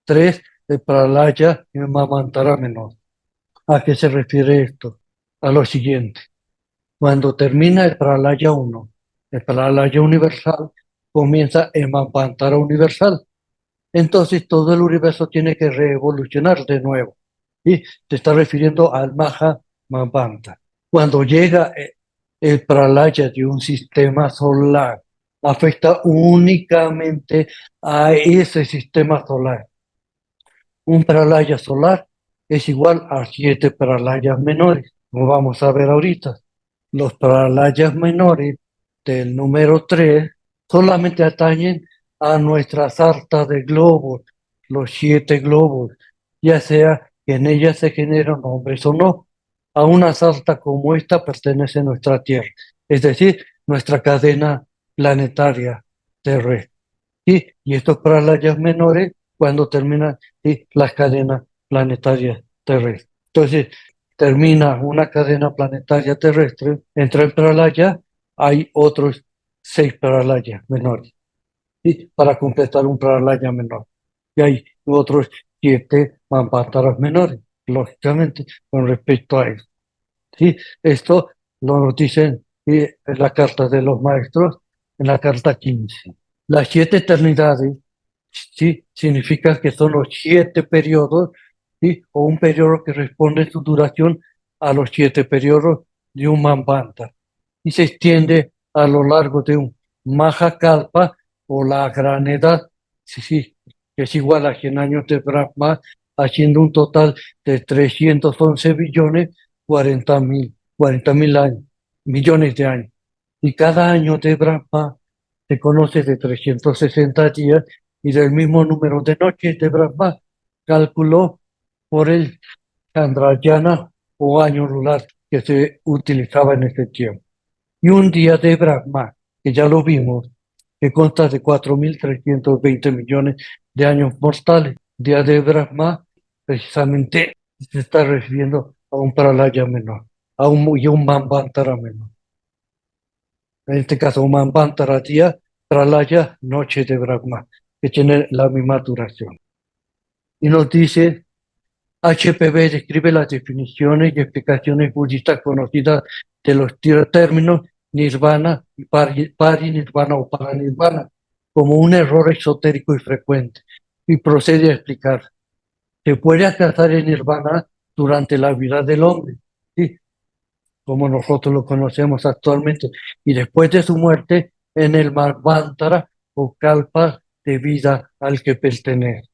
3, el pralaya y manvantara menor. ¿A qué se refiere esto? A lo siguiente. Cuando termina el pralaya 1, el pralaya universal, comienza el manvantara universal. Entonces todo el universo tiene que revolucionar de nuevo. Y se está refiriendo al Maha Manvanta. Cuando llega el pralaya de un sistema solar, afecta únicamente a ese sistema solar. Un pralaya solar es igual a 7 pralayas menores, como vamos a ver ahorita. Los pralayas menores del número 3 solamente atañen a nuestra sarta de globos, los 7 globos, ya sea que en ellas se generan hombres o no. A una sarta como esta pertenece nuestra Tierra, es decir, nuestra cadena planetaria terrestre. ¿Sí? Y estos pralayas menores cuando terminan ¿sí? las cadenas planetarias terrestres. Entonces, termina una cadena planetaria terrestre, entra en pralaya, hay otros 6 pralayas menores, ¿sí? Para completar un pralaya menor. Y hay otros 7 manvataras menores, lógicamente, con respecto a eso. ¿Sí? Esto lo nos dicen ¿sí? en la carta de los maestros, en la carta 15. Las 7 eternidades, ¿sí? Significa que son los 7 periodos, ¿sí? O un periodo que responde en su duración a los 7 periodos de un Manvanta y se extiende a lo largo de un Mahakalpa o la gran edad, sí, sí, que es igual a 100 años de Brahma, haciendo un total de 311 billones 40 mil años, millones de años. Y cada año de Brahma se conoce de 360 días y del mismo número de noches de Brahma calculó por el Chandrayana o año lunar que se utilizaba en ese tiempo. Y un día de Brahma, que ya lo vimos, que consta de 4.320 millones de años mortales. Día de Brahma, precisamente se está refiriendo a un pralaya menor, y un manvantara menor. En este caso, un manvantara día, pralaya noche de Brahma, que tiene la misma duración. Y nos dice HPV describe las definiciones y explicaciones budistas conocidas de los términos nirvana y parinirvana o paranirvana como un error esotérico y frecuente. Y procede a explicar: se puede alcanzar el nirvana durante la vida del hombre, ¿sí? Como nosotros lo conocemos actualmente, y después de su muerte en el Manvantara o Kalpa de vida al que pertenece,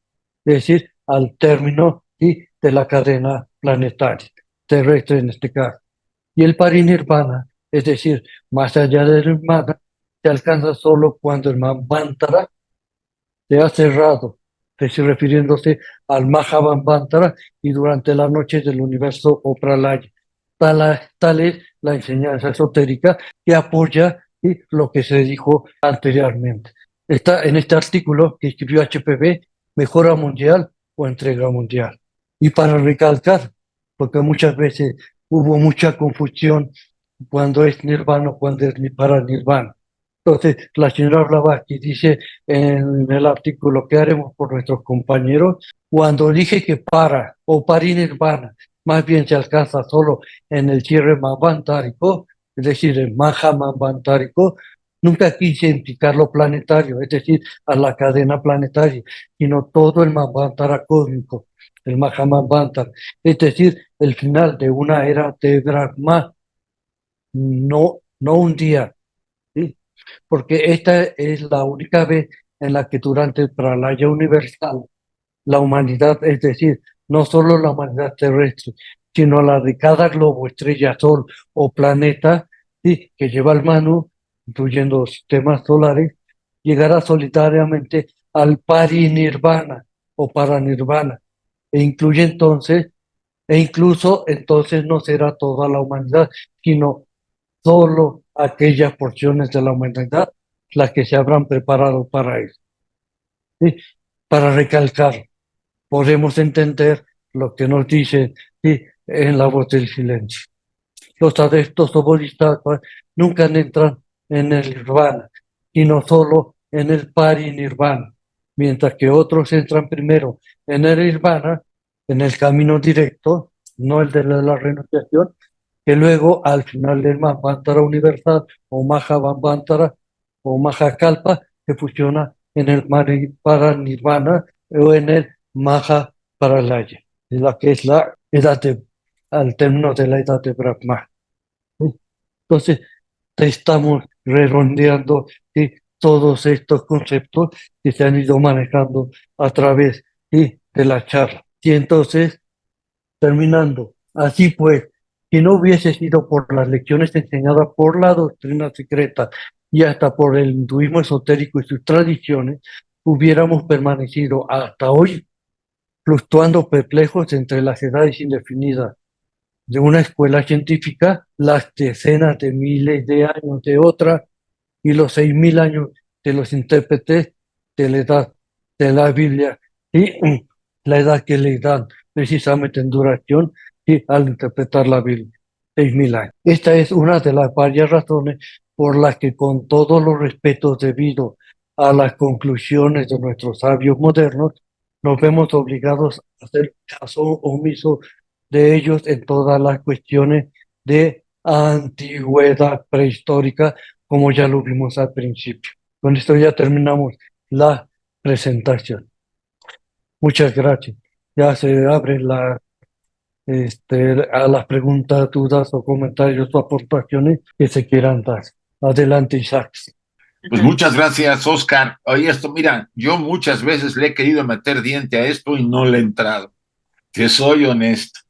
es decir, al término, ¿sí?, de la cadena planetaria, terrestre en este caso. Y el parinirvana, es decir, más allá del nirvana, se alcanza solo cuando el Manvantara se ha cerrado, es decir, refiriéndose al Mahavamvantara y durante la noche del universo o pralaya. Tal es la enseñanza esotérica que apoya, ¿sí?, lo que se dijo anteriormente. Está en este artículo que escribió HPV, mejora mundial o entrega mundial. Y para recalcar, porque muchas veces hubo mucha confusión cuando es nirvana, cuando es para nirvana. Entonces, la señora Blavatsky dice en el artículo que haremos por nuestros compañeros, cuando dije que para o parinirvana más bien se alcanza solo en el cierre manvantárico, es decir, el Maha manvantárico, nunca quise implicar lo planetario, es decir, a la cadena planetaria, sino todo el manvantara cósmico, el Maha manvantara, es decir, el final de una era de Brahma, no un día, ¿sí? Porque esta es la única vez en la que durante el pralaya universal la humanidad, es decir, no solo la humanidad terrestre, sino la de cada globo, estrella, sol o planeta, ¿sí?, que lleva el Manu, incluyendo sistemas solares, llegará solitariamente al parinirvana o paranirvana, e incluye entonces, e incluso entonces no será toda la humanidad, sino solo aquellas porciones de la humanidad las que se habrán preparado para eso. ¿Sí? Para recalcar, podemos entender lo que nos dice, ¿sí?, en la voz del silencio. Los adeptos o bodhisattvas nunca entran en el nirvana, sino solo en el parinirvana, mientras que otros entran primero en el nirvana, en el camino directo, no el de la renunciación, que luego al final del Manvantara universal o Mahavamvantara o Mahakalpa se fusiona en el Paranirvana o en el Mahapralaya, la que es la edad al término de la edad de Brahma. ¿Sí? Entonces, estamos redondeando, ¿sí?, todos estos conceptos que se han ido manejando a través, ¿sí?, de la charla. Y entonces, terminando, así pues, si no hubiese sido por las lecciones enseñadas por la doctrina secreta y hasta por el hinduismo esotérico y sus tradiciones, hubiéramos permanecido hasta hoy fluctuando perplejos entre las edades indefinidas de una escuela científica, las decenas de miles de años de otra y los 6.000 años de los intérpretes de la edad de la Biblia y la edad que le dan precisamente en duración y al interpretar la Biblia, 6.000 años. Esta es una de las varias razones por las que, con todos los respetos debido a las conclusiones de nuestros sabios modernos, nos vemos obligados a hacer caso omiso de ellos en todas las cuestiones de antigüedad prehistórica, como ya lo vimos al principio. Con esto ya terminamos la presentación. Muchas gracias. Ya se abre a las preguntas, dudas o comentarios o aportaciones que se quieran dar. Adelante, Isaac. Pues muchas gracias, Oscar. Oye, esto, mira, yo muchas veces le he querido meter diente a esto y no le he entrado. Te soy honesto.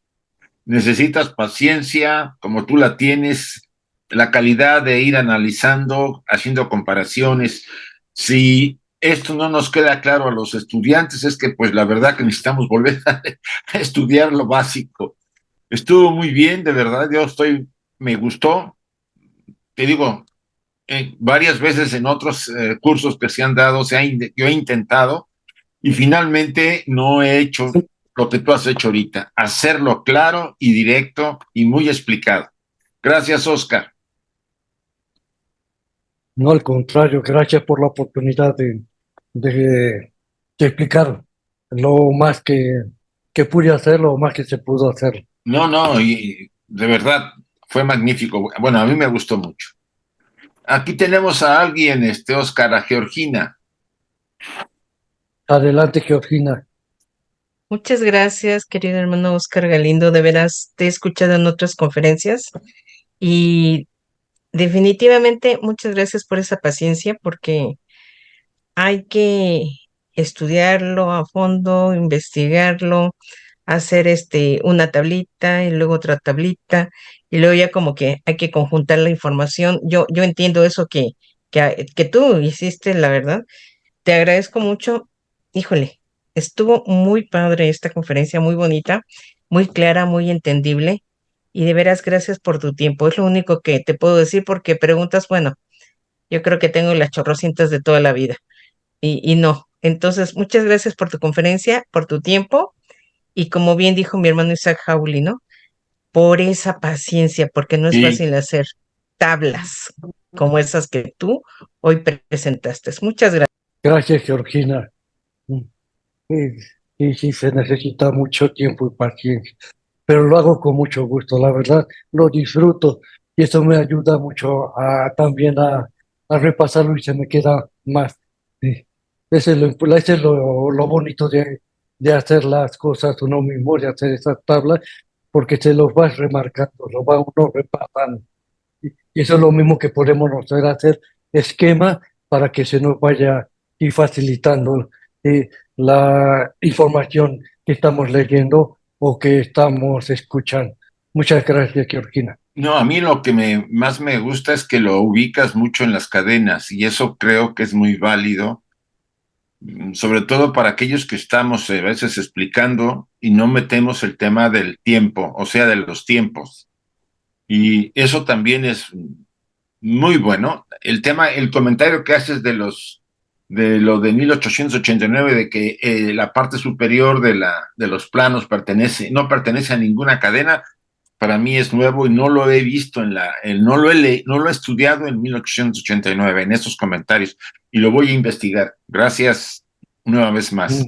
Necesitas paciencia, como tú la tienes, la calidad de ir analizando, haciendo comparaciones. Si esto no nos queda claro a los estudiantes, es que pues la verdad que necesitamos volver a estudiar lo básico. Estuvo muy bien, de verdad, me gustó. Te digo, varias veces en otros cursos que se han dado, yo he intentado y finalmente no he hecho lo que tú has hecho ahorita, hacerlo claro y directo y muy explicado. Gracias, Oscar. No, al contrario, gracias por la oportunidad de explicar lo más que pude hacer, lo más que se pudo hacer. No, no, y de verdad fue magnífico. Bueno, a mí me gustó mucho. Aquí tenemos a alguien, Oscar, a Georgina. Adelante, Georgina. Muchas gracias, querido hermano Oscar Galindo. De veras, te he escuchado en otras conferencias y definitivamente muchas gracias por esa paciencia porque hay que estudiarlo a fondo, investigarlo, hacer una tablita y luego otra tablita y luego ya como que hay que conjuntar la información. Yo entiendo eso que tú hiciste, la verdad. Te agradezco mucho. Híjole, estuvo muy padre esta conferencia, muy bonita, muy clara, muy entendible. Y de veras, gracias por tu tiempo. Es lo único que te puedo decir porque preguntas, bueno, yo creo que tengo las chorrocientas de toda la vida y no. Entonces, muchas gracias por tu conferencia, por tu tiempo y como bien dijo mi hermano Isaac Jauli, ¿no? Por esa paciencia, porque no es Sí, fácil hacer tablas como esas que tú hoy presentaste. Muchas gracias. Gracias, Georgina. Sí, sí, sí, se necesita mucho tiempo y paciencia, pero lo hago con mucho gusto, la verdad, lo disfruto y eso me ayuda mucho también a repasarlo y se me queda más. Sí. Ese es lo bonito de hacer las cosas uno mismo, de hacer esas tablas, porque se los vas remarcando, lo va uno repasando. Y eso es lo mismo que podemos nosotros hacer esquema para que se nos vaya y facilitando la información que estamos leyendo o que estamos escuchando. Muchas gracias, Georgina. no, a mí lo que más me gusta es que lo ubicas mucho en las cadenas y eso creo que es muy válido, sobre todo para aquellos que estamos a veces explicando y no metemos el tema del tiempo, o sea, de los tiempos. Y eso también es muy bueno. El comentario que haces de lo de 1889, de que la parte superior de los planos no pertenece a ninguna cadena, para mí es nuevo y no lo he visto no lo he estudiado en 1889 en esos comentarios y lo voy a investigar. Gracias una vez más.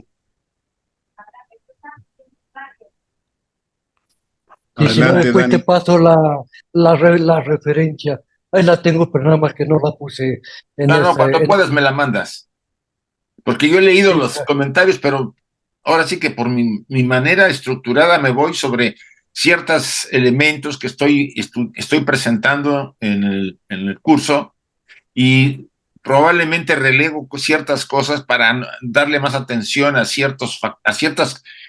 Y si no, Adelante, después te Dani. paso la referencia. Ahí la tengo, pero nada más que no la puse en No, no, ese. cuando puedas me la mandas, porque yo he leído Sí, los comentarios, pero ahora sí que por mi manera estructurada me voy sobre ciertos elementos que estoy presentando en el curso y probablemente relego ciertas cosas para darle más atención a ciertos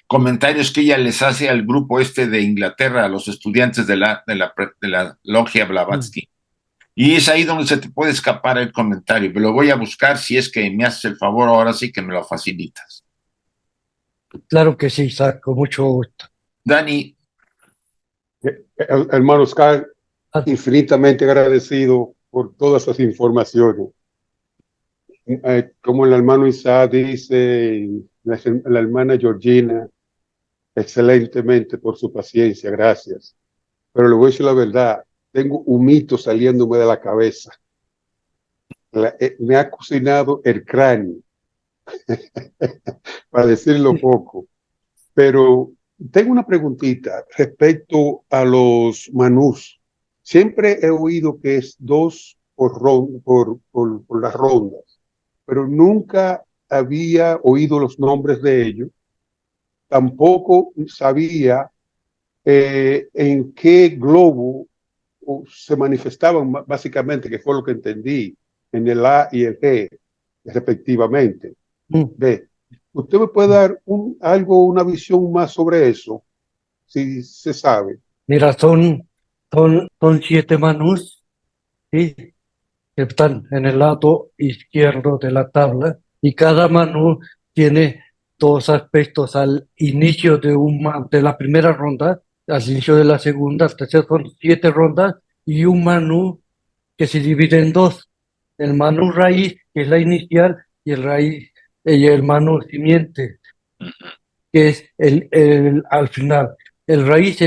comentarios que ella les hace al grupo de Inglaterra, a los estudiantes de la Logia Blavatsky. Y es ahí donde se te puede escapar el comentario, pero lo voy a buscar si es que me haces el favor ahora sí que me lo facilitas. claro que sí, Isaac, con mucho gusto. Dani, Hermano Oscar, Ah, infinitamente agradecido por todas esas informaciones. Como el hermano Isaac dice, y la hermana Georgina, excelentemente por su paciencia, gracias. Pero le voy a decir la verdad, tengo un mito saliéndome de la cabeza. Me ha cocinado el cráneo, para decirlo poco. Pero tengo una preguntita respecto a los manús. Siempre he oído que es dos por las rondas, pero nunca había oído los nombres de ellos. Tampoco sabía en qué globo se manifestaban básicamente, que fue lo que entendí, en el A y el G, respectivamente. B. ¿Usted me puede dar una visión más sobre eso? Si se sabe. Mira, son 7 manús, ¿sí? Que están en el lado izquierdo de la tabla, y cada manú tiene 2 aspectos al inicio de la primera ronda, al inicio de la segunda, hasta son 7 rondas, y un manú que se divide en dos: el manú raíz, que es la inicial, y el manú simiente, que es al final. El raíz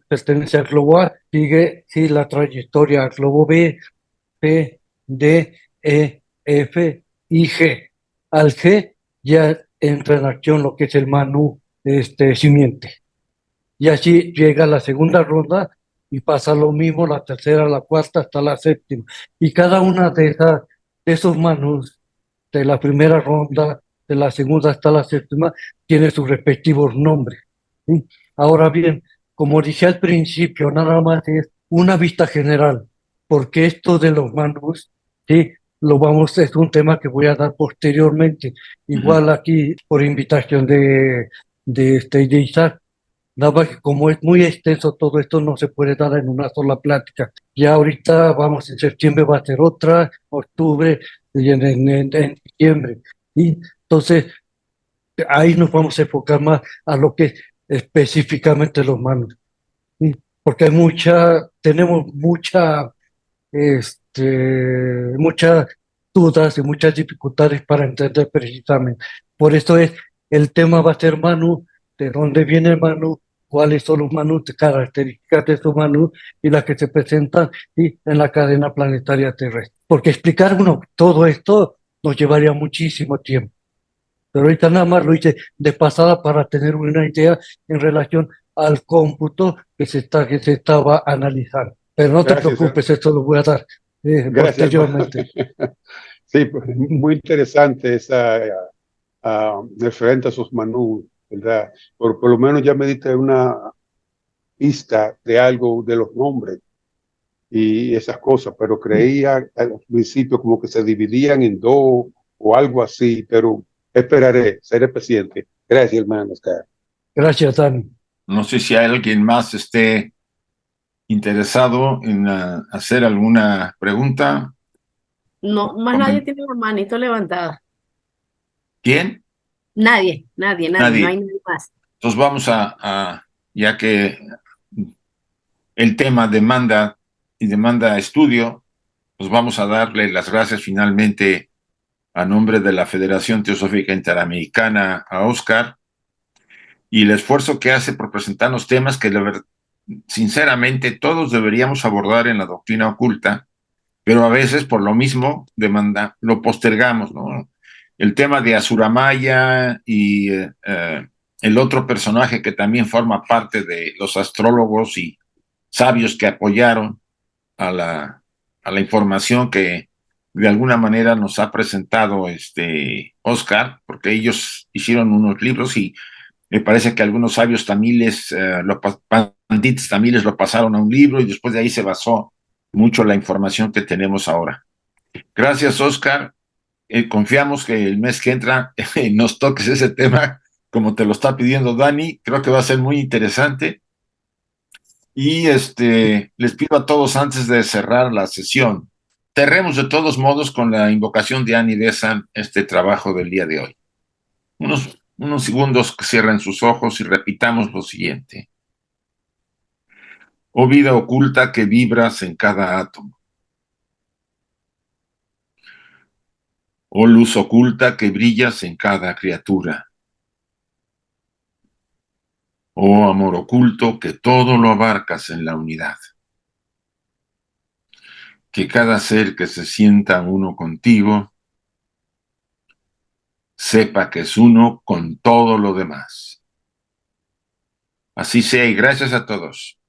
pertenece al globo A, sigue la trayectoria al globo B, C, D, E, F y G. Al G ya entra en acción lo que es el manú simiente. Y así llega la segunda ronda y pasa lo mismo, la tercera, la cuarta, hasta la séptima. Y cada una de esos manús, de la primera ronda, de la segunda hasta la séptima, tiene sus respectivos nombres, ¿sí? Ahora bien, como dije al principio, nada más es una vista general, porque esto de los manús, ¿sí? Es un tema que voy a dar posteriormente, igual aquí por invitación de Isaac. Nada más que como es muy extenso todo esto, no se puede dar en una sola plática. Ya ahorita vamos, en septiembre va a ser otra, octubre y en diciembre. Y entonces ahí nos vamos a enfocar más a lo que es específicamente los manos. ¿Sí? Porque tenemos muchas dudas y muchas dificultades para entender precisamente. Por eso el tema va a ser Manu, de dónde viene el Manu, cuáles son los Manus, características de esos Manus y las que se presentan en la cadena planetaria terrestre. Porque explicar todo esto nos llevaría muchísimo tiempo. Pero ahorita nada más lo hice de pasada para tener una idea en relación al cómputo que se estaba analizando. Pero no te Gracias, preocupes, esto lo voy a dar gracias. posteriormente. Sí, pues, muy interesante esa referente a sus manús, ¿verdad? Por lo menos ya me diste una pista de algo de los nombres y esas cosas, pero creía al principio como que se dividían en dos o algo así, pero seré paciente. Gracias, hermano Oscar. Gracias, Dani. No sé si hay alguien más esté interesado en hacer alguna pregunta. No, más nadie tiene la manito levantada. ¿Quién? Nadie, no hay Nadie. nadie más. Entonces vamos ya que el tema demanda estudio, pues vamos a darle las gracias finalmente a nombre de la Federación Teosófica Interamericana a Oscar y el esfuerzo que hace por presentarnos temas que sinceramente todos deberíamos abordar en la doctrina oculta, pero a veces por lo mismo lo postergamos, ¿no? El tema de Asura Maya y el otro personaje que también forma parte de los astrólogos y sabios que apoyaron a la información que de alguna manera nos ha presentado Oscar, porque ellos hicieron unos libros y me parece que algunos sabios tamiles, pandits tamiles lo pasaron a un libro y después de ahí se basó mucho la información que tenemos ahora. Gracias, Oscar. Confiamos que el mes que entra nos toques ese tema como te lo está pidiendo Dani. Creo que va a ser muy interesante. Y les pido a todos antes de cerrar la sesión, cerremos de todos modos con la invocación de Annie Besant este trabajo del día de hoy. Unos segundos que cierren sus ojos y repitamos lo siguiente. Oh vida oculta que vibras en cada átomo. Oh luz oculta que brillas en cada criatura. Oh amor oculto que todo lo abarcas en la unidad. Que cada ser que se sienta uno contigo sepa que es uno con todo lo demás. Así sea y gracias a todos.